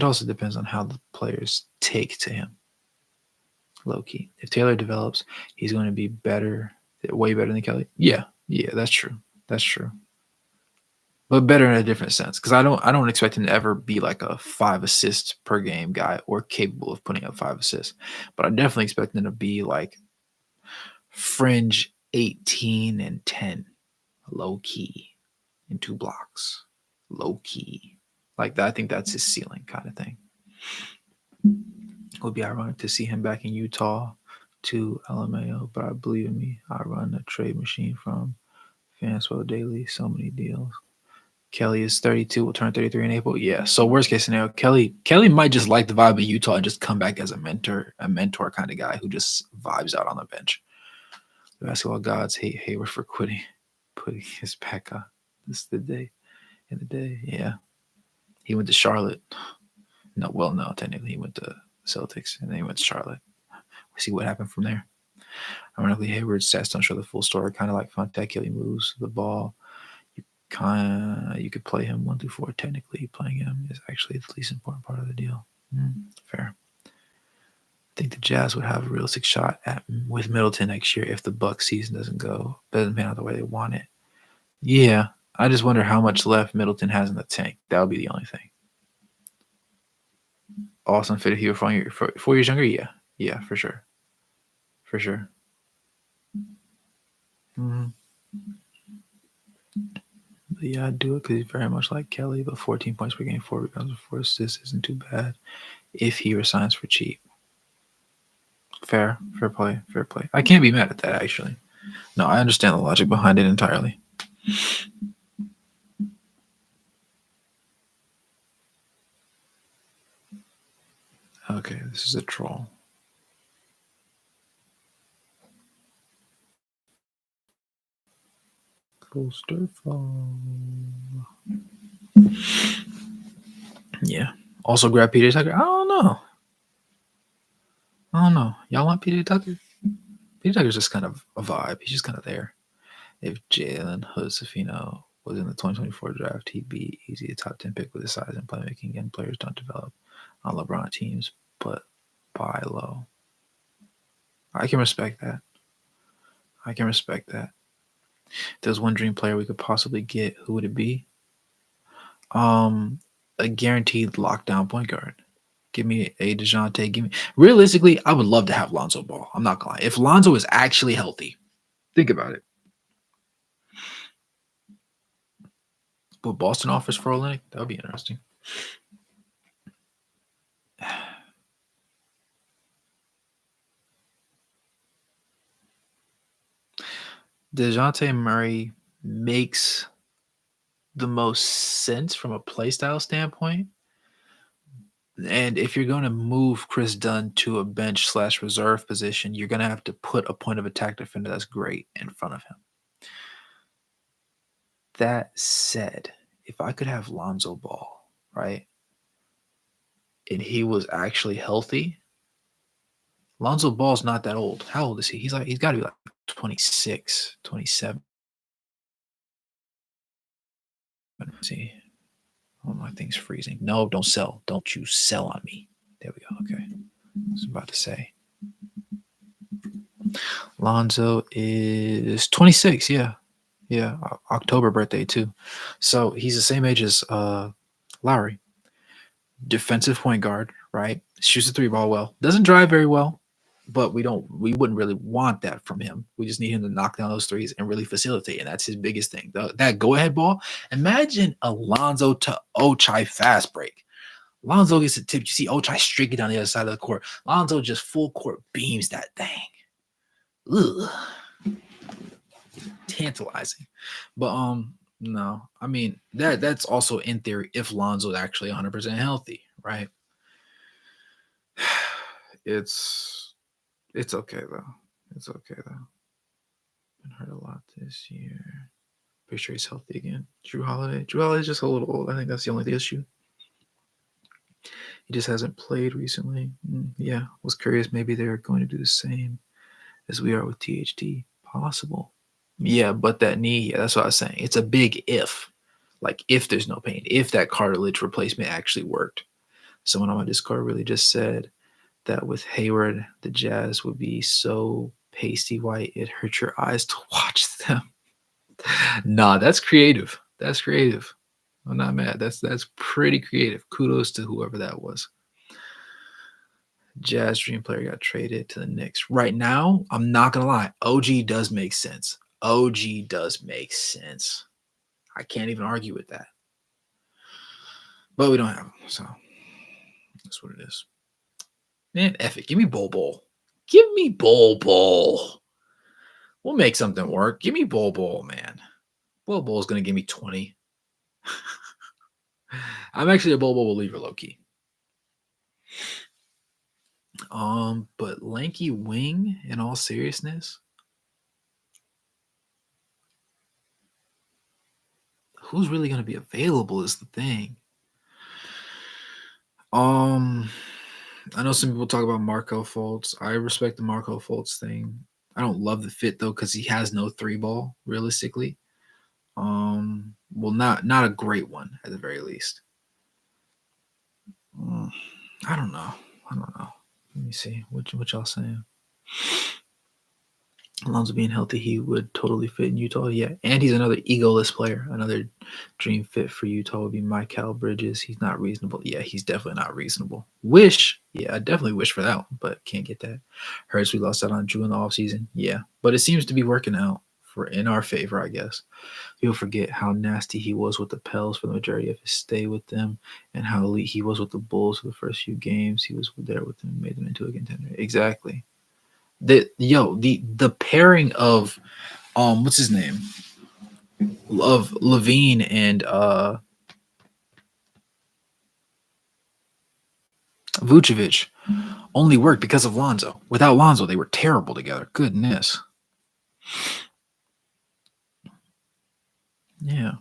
[SPEAKER 1] also depends on how the players take to him. low key. If Taylor develops, he's going to be better, way better than Kelly. Yeah, yeah, that's true. That's true. But better in a different sense, because I don't expect him to ever be like a 5 assists per game guy or capable of putting up 5 assists. But I definitely expect him to be like fringe 18 and 10, low key, in 2 blocks, low key. Like that, I think that's his ceiling kind of thing. It would be ironic to see him back in Utah to LMAO, but I believe in me. I run a trade machine from Fanswell Daily. So many deals. Kelly is 32, will turn 33 in April. Yeah. So worst case scenario, Kelly might just like the vibe of Utah and just come back as a mentor kind of guy who just vibes out on the bench. The basketball gods hate Hayward for putting his back on. This is the day. In the day, yeah. He went to Charlotte. No, technically he went to Celtics and then he went to Charlotte. We see what happened from there. Ironically, Hayward's stats don't show the full story. Kind of like Fonte, Kelly moves the ball. You could play him 1 through 4. Technically, playing him is actually the least important part of the deal. Fair. I think the Jazz would have a realistic shot with Middleton next year if the Bucks season doesn't pan out the way they want it. Yeah, I just wonder how much left Middleton has in the tank. That would be the only thing. Awesome fit if he were 4 years younger. Yeah, for sure. Mm-hmm. But yeah, I'd do it because he's very much like Kelly. But 14 points per game, 4 rebounds, and 4 assists isn't too bad if he resigns for cheap. Fair play. I can't be mad at that, actually. No, I understand the logic behind it entirely. Okay, this is a troll. Coaster fall. Yeah. Also grab PJ Tucker. I don't know. Y'all want PJ Tucker? PJ Tucker's just kind of a vibe. He's just kind of there. If Jalen Hood-Schifino was in the 2024 draft, he'd be easy a top 10 pick with his size and playmaking, and players don't develop on LeBron teams, but buy low. I can respect that. If there's one dream player we could possibly get, who would it be? A guaranteed lockdown point guard. Give me a DeJounte. Realistically, I would love to have Lonzo Ball. I'm not gonna lie. If Lonzo is actually healthy, think about it. What Boston offers for Olynyk, that would be interesting. DeJounte Murray makes the most sense from a playstyle standpoint. And if you're going to move Chris Dunn to a bench/reserve position, you're going to have to put a point of attack defender that's great in front of him. That said, if I could have Lonzo Ball, right, and he was actually healthy, Lonzo Ball's not that old. How old is he? He's got to be like 26, 27. Let's see. Oh, my thing's freezing. No, don't sell. Don't you sell on me. There we go. Okay. I was about to say. Lonzo is 26. Yeah. October birthday too. So he's the same age as Lauri. Defensive point guard, right? Shoots the 3-ball well. Doesn't drive very well, but we wouldn't really want that from him. We just need him to knock down those threes and really facilitate, and that's his biggest thing. That go-ahead ball. Imagine a Lonzo to Ochai fast break. Lonzo gets a tip. You see Ochai streaking down the other side of the court. Lonzo just full court beams that thing. Ugh. Tantalizing. But no. I mean, that's also in theory if Lonzo's actually 100% healthy, right? It's okay though. Been hurt a lot this year. Pretty sure he's healthy again. Drew Holiday's just a little old. I think that's the only issue. He just hasn't played recently. Yeah, was curious. Maybe they're going to do the same as we are with THT. Possible. Yeah, but that knee, that's what I was saying. It's a big if. Like if there's no pain, if that cartilage replacement actually worked. Someone on my Discord really just said that with Hayward, the Jazz would be so pasty white it hurts your eyes to watch them. Nah, that's creative. That's creative. I'm not mad. That's pretty creative. Kudos to whoever that was. Jazz dream player got traded to the Knicks. Right now, I'm not gonna lie. OG does make sense. OG does make sense. I can't even argue with that. But we don't have him, so that's what it is. Man, F it. Give me Bol Bol. Give me Bol Bol. We'll make something work. Give me Bol Bol, man. Bol Bol is gonna give me 20. I'm actually a Bol Bol believer, low key. But lanky wing, in all seriousness, who's really gonna be available is the thing. I know some people talk about Marco Fultz. I respect the Marco Fultz thing. I don't love the fit though because he has no three ball realistically. Well, not a great one at the very least. I don't know. Let me see. What y'all saying? Alonzo being healthy, he would totally fit in Utah. Yeah, and he's another egoless player. Another dream fit for Utah would be Mikal Bridges. He's not reasonable. Yeah, he's definitely not reasonable. Wish, yeah, I definitely wish for that one, but can't get that. Hurts we lost out on Drew in the offseason. Yeah, but it seems to be working out for in our favor, I guess. People forget how nasty he was with the Pels for the majority of his stay with them, and how elite he was with the Bulls for the first few games. He was there with them, made them into a contender. Exactly. The pairing of what's his name, of Levine and Vucevic only worked because of Lonzo. Without Lonzo, they were terrible together. Goodness. Yeah.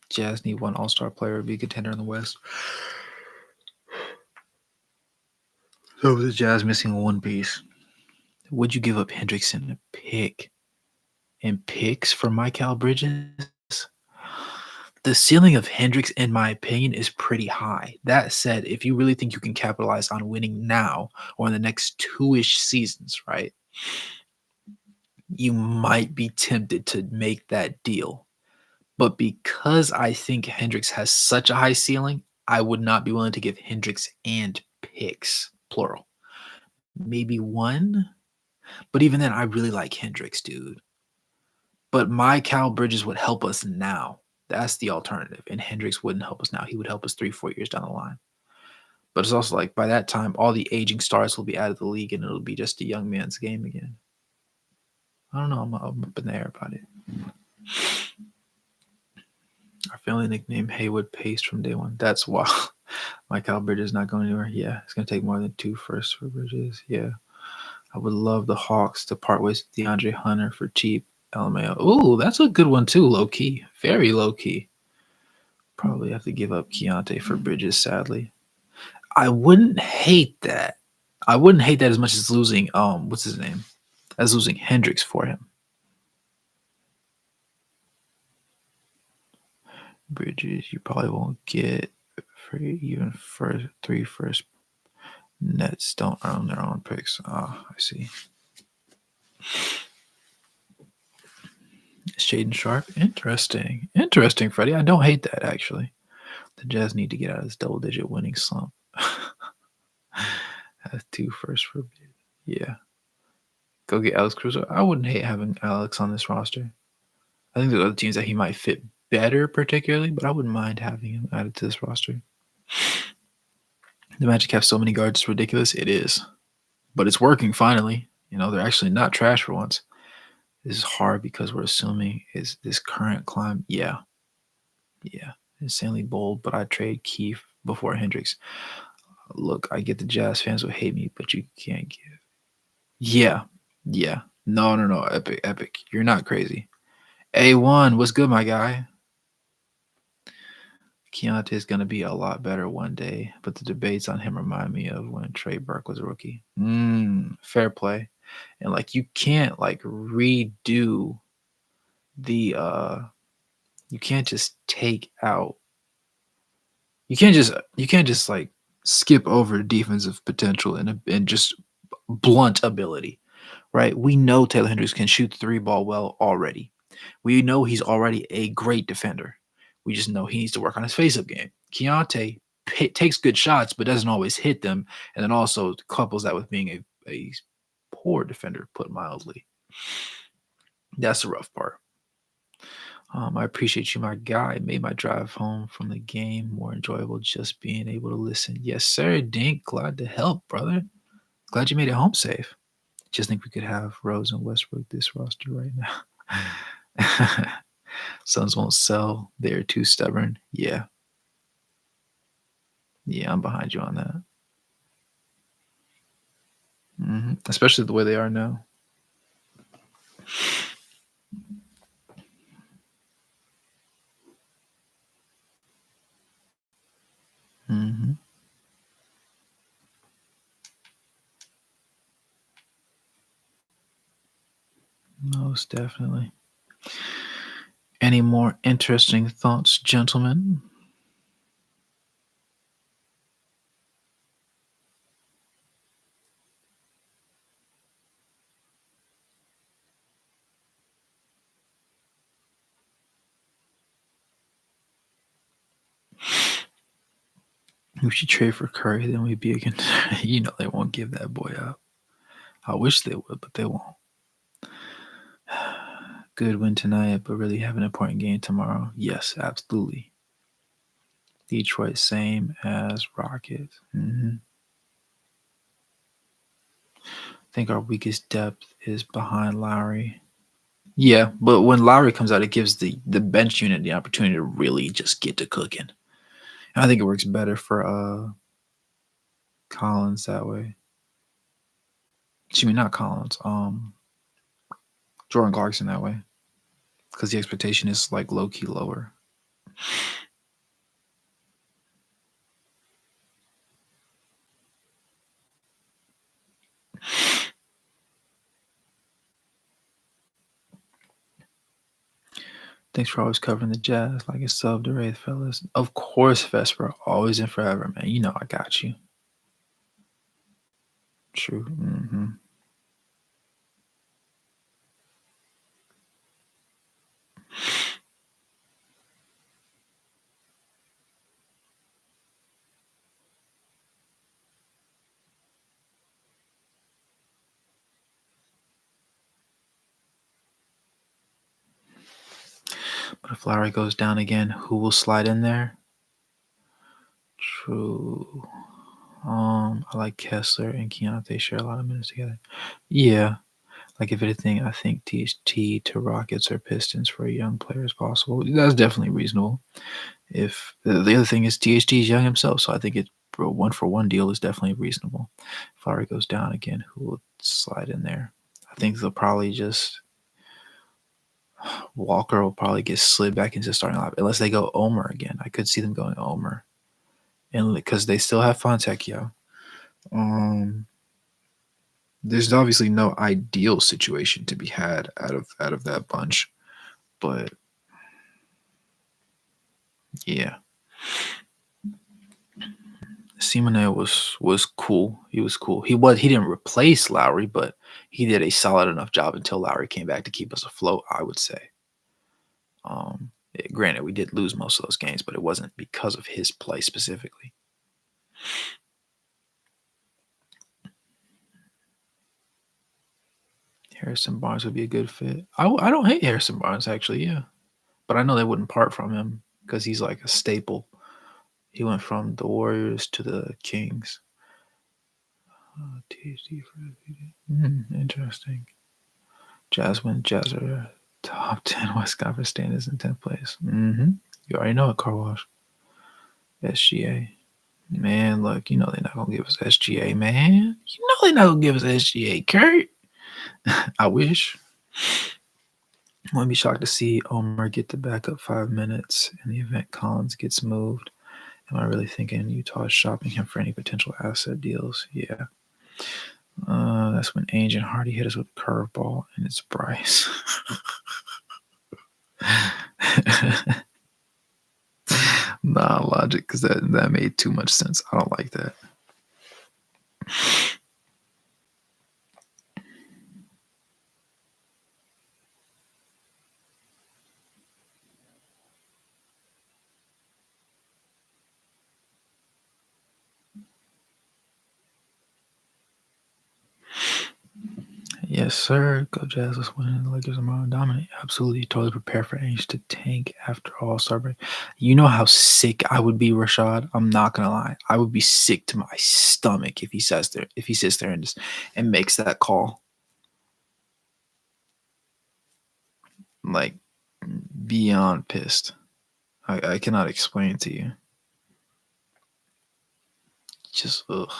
[SPEAKER 1] Jazz need one All-Star player to be a contender in the West. So the Jazz missing one piece. Would you give up Hendrickson a pick and picks for Mikal Bridges? The ceiling of Hendricks, in my opinion, is pretty high. That said, if you really think you can capitalize on winning now or in the next two-ish seasons, right, you might be tempted to make that deal. But because I think Hendricks has such a high ceiling, I would not be willing to give Hendricks and picks, plural. Maybe one, but even then, I really like Hendricks, dude. But Mikal Bridges would help us now. That's the alternative. And Hendricks wouldn't help us now. He would help us 3-4 years down the line. But it's also like by that time, all the aging stars will be out of the league and it'll be just a young man's game again. I don't know. I'm up in the air about it. Our family nickname Haywood Paste from day one. That's wild. Mikal Bridges not going anywhere. Yeah, it's going to take more than 2 firsts for Bridges. Yeah. I would love the Hawks to part ways with DeAndre Hunter for cheap. LMAO. Ooh, that's a good one too, low key. Very low key. Probably have to give up Keontae for Bridges, sadly. I wouldn't hate that. I wouldn't hate that as much as losing what's his name? As losing Hendricks for him. Bridges, you probably won't get for even for 3 first. Nets don't own their own picks. I see. Shaden Sharp. Interesting. Interesting, Freddie. I don't hate that, actually. The Jazz need to get out of this double-digit winning slump. Have 2 firsts for bid. Yeah. Go get Alex Caruso. I wouldn't hate having Alex on this roster. I think there's other teams that he might fit better, particularly, but I wouldn't mind having him added to this roster. The Magic have so many guards, it's ridiculous. It is. But it's working finally. You know, they're actually not trash for once. This is hard because we're assuming is this current climb. Yeah. Insanely bold, but I'd trade Keith before Hendricks. Look, I get the Jazz fans will hate me, but you can't give. Yeah. No. Epic. You're not crazy. A1, what's good, my guy? Keontae is going to be a lot better one day, but the debates on him remind me of when Trey Burke was a rookie. Fair play. And, like, you can't, like, redo the you can't just take out you can't just like skip over defensive potential and just blunt ability, right? We know Taylor Hendricks can shoot the three ball well already. We know he's already a great defender. We just know he needs to work on his face-up game. Keontae takes good shots, but doesn't always hit them, and then also couples that with being a poor defender, put mildly. That's the rough part. I appreciate you, my guy. Made my drive home from the game more enjoyable just being able to listen. Yes, sir, Dink. Glad to help, brother. Glad you made it home safe. Just think we could have Rose and Westbrook this roster right now. Suns won't sell. They're too stubborn. Yeah. Yeah, I'm behind you on that. Especially the way they are now. hmm Most definitely. Any more interesting thoughts, gentlemen? We should trade for Curry, then we'd be again. They won't give that boy up. I wish they would, but they won't. Good win tonight, but really have an important game tomorrow. Yes, absolutely. Detroit, same as Rockets. I think our weakest depth is behind Lowry. Yeah, but when Lowry comes out, it gives the bench unit the opportunity to really just get to cooking. And I think it works better for Collins that way. Excuse me, not Collins. Jordan Clarkson that way, because the expectation is like low key lower. Thanks for always covering the Jazz like it's sub the Wraith, fellas. Of course, Vesper, always and forever, man. You know I got you. True. But if Lowry goes down again, who will slide in there? True. I like Kessler and Keontae share a lot of minutes together. Yeah. Like if anything, I think THT to Rockets or Pistons for a young player is possible. That's definitely reasonable. If the other thing is THT is young himself, so I think it for a 1-for-1 deal is definitely reasonable. If Lowry goes down again, who will slide in there? I think they'll probably just Walker will probably get slid back into starting lineup unless they go Omer again. I could see them going Omer, and because they still have Fontecchio. There's obviously no ideal situation to be had out of that bunch, but yeah, Simone was cool. He was cool. He didn't replace Lowry, but he did a solid enough job until Lowry came back to keep us afloat, I would say. Granted, we did lose most of those games, but it wasn't because of his play specifically. Harrison Barnes would be a good fit. I don't hate Harrison Barnes actually, yeah, but I know they wouldn't part from him because he's like a staple. He went from the Warriors to the Kings. THD for interesting. Jazz are top 10 West Conference standings in 10th place. You already know it, Car Wash. SGA. Man, look, you know they're not going to give us SGA, man. You know they're not going to give us SGA, Kurt. I wish. I wouldn't be shocked to see Omer get the backup 5 minutes in the event Collins gets moved. Am I really thinking Utah is shopping him for any potential asset deals? Yeah. That's when Ainge and Hardy hit us with a curveball, and it's Bryce. Nah, logic, because that made too much sense. I don't like that. Yes, sir. Go Jazz. Let's win. The Lakers tomorrow. Dominate. Absolutely. Totally prepare for Ainge to tank after All-Star break. You know how sick I would be, Rashad. I'm not gonna lie. I would be sick to my stomach if he says there, if he sits there and just and makes that call. Like beyond pissed. I cannot explain it to you. Just ugh.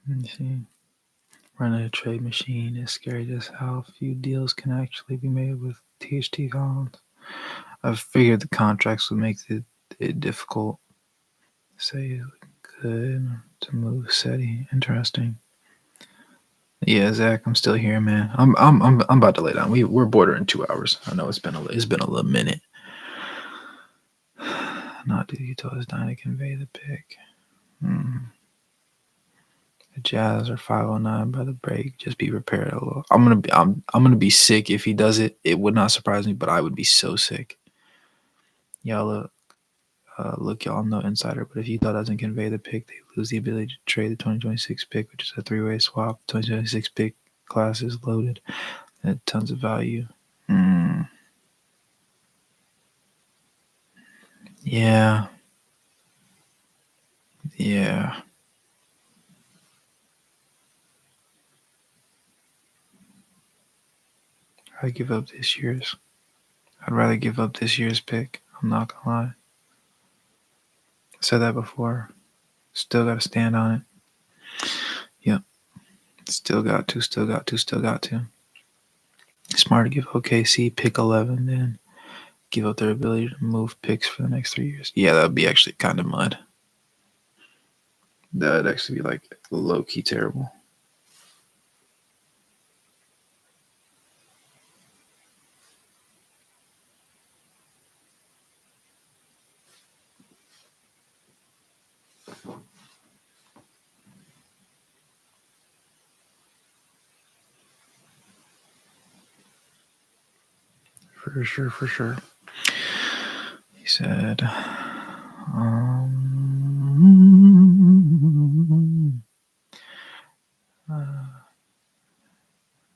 [SPEAKER 1] Let me see. Running a trade machine is scary just how few deals can actually be made with THT Collins. I figured the contracts would make it difficult. Say good to move SETI. Interesting. Yeah, Zach, I'm still here, man. I'm about to lay down. We're bordering 2 hours. I know it's been a little minute. Not did you tell us dying to convey the pick. The Jazz are 509 by the break. Just be prepared. I'm gonna be sick if he does it. It would not surprise me, but I would be so sick. Y'all look, y'all know insider, but if Utah doesn't convey the pick, they lose the ability to trade the 2026 pick, which is a three-way swap. 2026 pick class is loaded and tons of value. Yeah, yeah. I'd give up this year's. I'd rather give up this year's pick. I'm not gonna lie. I said that before. Still got to stand on it. Yep. Still got to. Still got to. Still got to. Smart to give OKC pick 11, then give up their ability to move picks for the next 3 years. Yeah, that would be actually kind of mud. That would actually be like low key terrible. For sure, for sure. He said,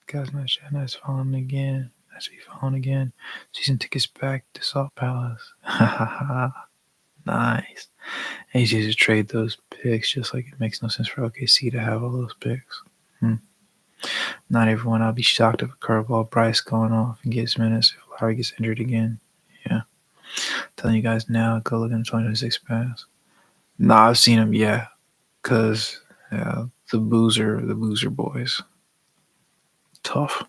[SPEAKER 1] guys, nice following again. Nice to be following again. Season tickets back to Salt Palace. Ha ha ha. Nice. And he's used to trade those picks just like it makes no sense for OKC to have all those picks. Not everyone. I'll be shocked if a curveball Bryce going off and gets minutes if Lauri gets injured again. Yeah. Telling you guys now, go look at the 2026 pass. Nah, I've seen him, yeah. Cause the boozer boys. Tough.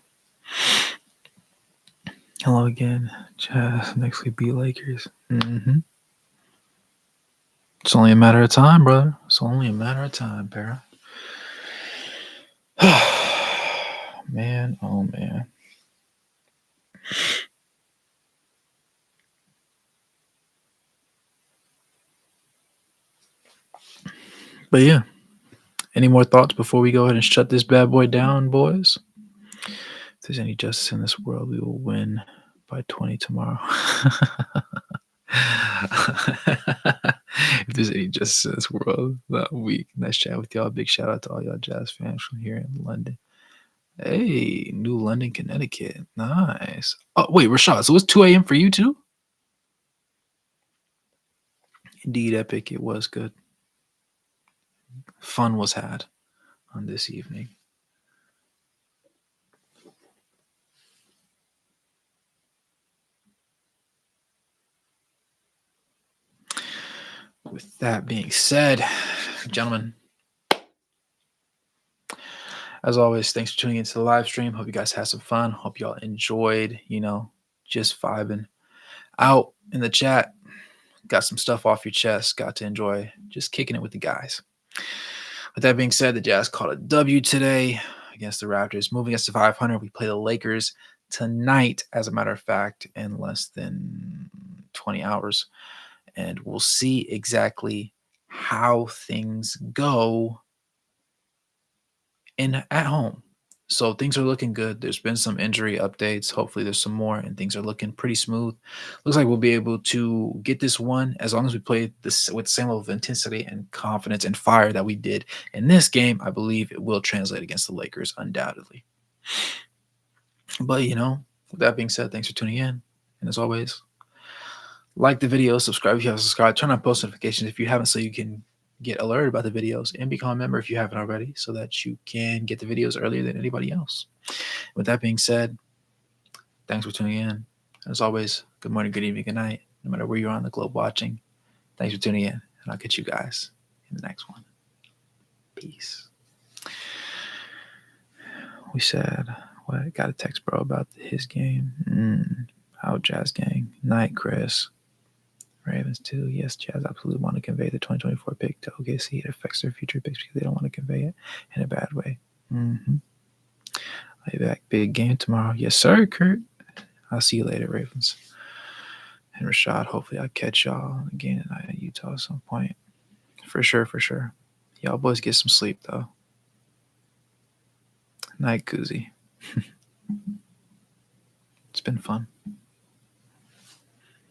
[SPEAKER 1] Hello again. Jazz next week beat Lakers. It's only a matter of time, brother. It's only a matter of time, Para. Man, oh man. But yeah. Any more thoughts before we go ahead and shut this bad boy down, boys? If there's any justice in this world, we will win by 20 tomorrow. If there's any justice in this world, that week. Nice chat with y'all. Big shout out to all y'all Jazz fans from here in London. Hey, New London, Connecticut. Nice. Oh, wait, Rashad. So it's 2 a.m. for you too? Indeed, epic. It was good. Fun was had on this evening. with that being said, gentlemen, as always, thanks for tuning into the live stream. Hope you guys had some fun. Hope y'all enjoyed, just vibing out in the chat. Got some stuff off your chest. Got to enjoy just kicking it with the guys. With that being said, the Jazz caught a W today against the Raptors, moving us to 500. We play the Lakers tonight, as a matter of fact, in less than 20 hours. And we'll see exactly how things go at home. So things are looking good. There's been some injury updates. Hopefully there's some more, and things are looking pretty smooth. Looks like we'll be able to get this one as long as we play this with the same level of intensity and confidence and fire that we did in this game. I believe it will translate against the Lakers undoubtedly. But, with that being said, thanks for tuning in. And as always, like the video, subscribe if you haven't subscribed, turn on post notifications if you haven't so you can get alerted about the videos, and become a member if you haven't already so that you can get the videos earlier than anybody else. With that being said, thanks for tuning in. As always, good morning, good evening, good night, no matter where you're on the globe watching. Thanks for tuning in, and I'll catch you guys in the next one. Peace. We said, what? Got a text, bro, about his game. How Jazz gang. Night, Chris. Ravens too. Yes, Jazz absolutely want to convey the 2024 pick to OKC. It affects their future picks because they don't want to convey it in a bad way. I'll be back. Big game tomorrow. Yes, sir, Kurt. I'll see you later, Ravens. And Rashad, hopefully I'll catch y'all again tonight at Utah at some point. For sure. Y'all boys get some sleep, though. Night, Koozie. It's been fun.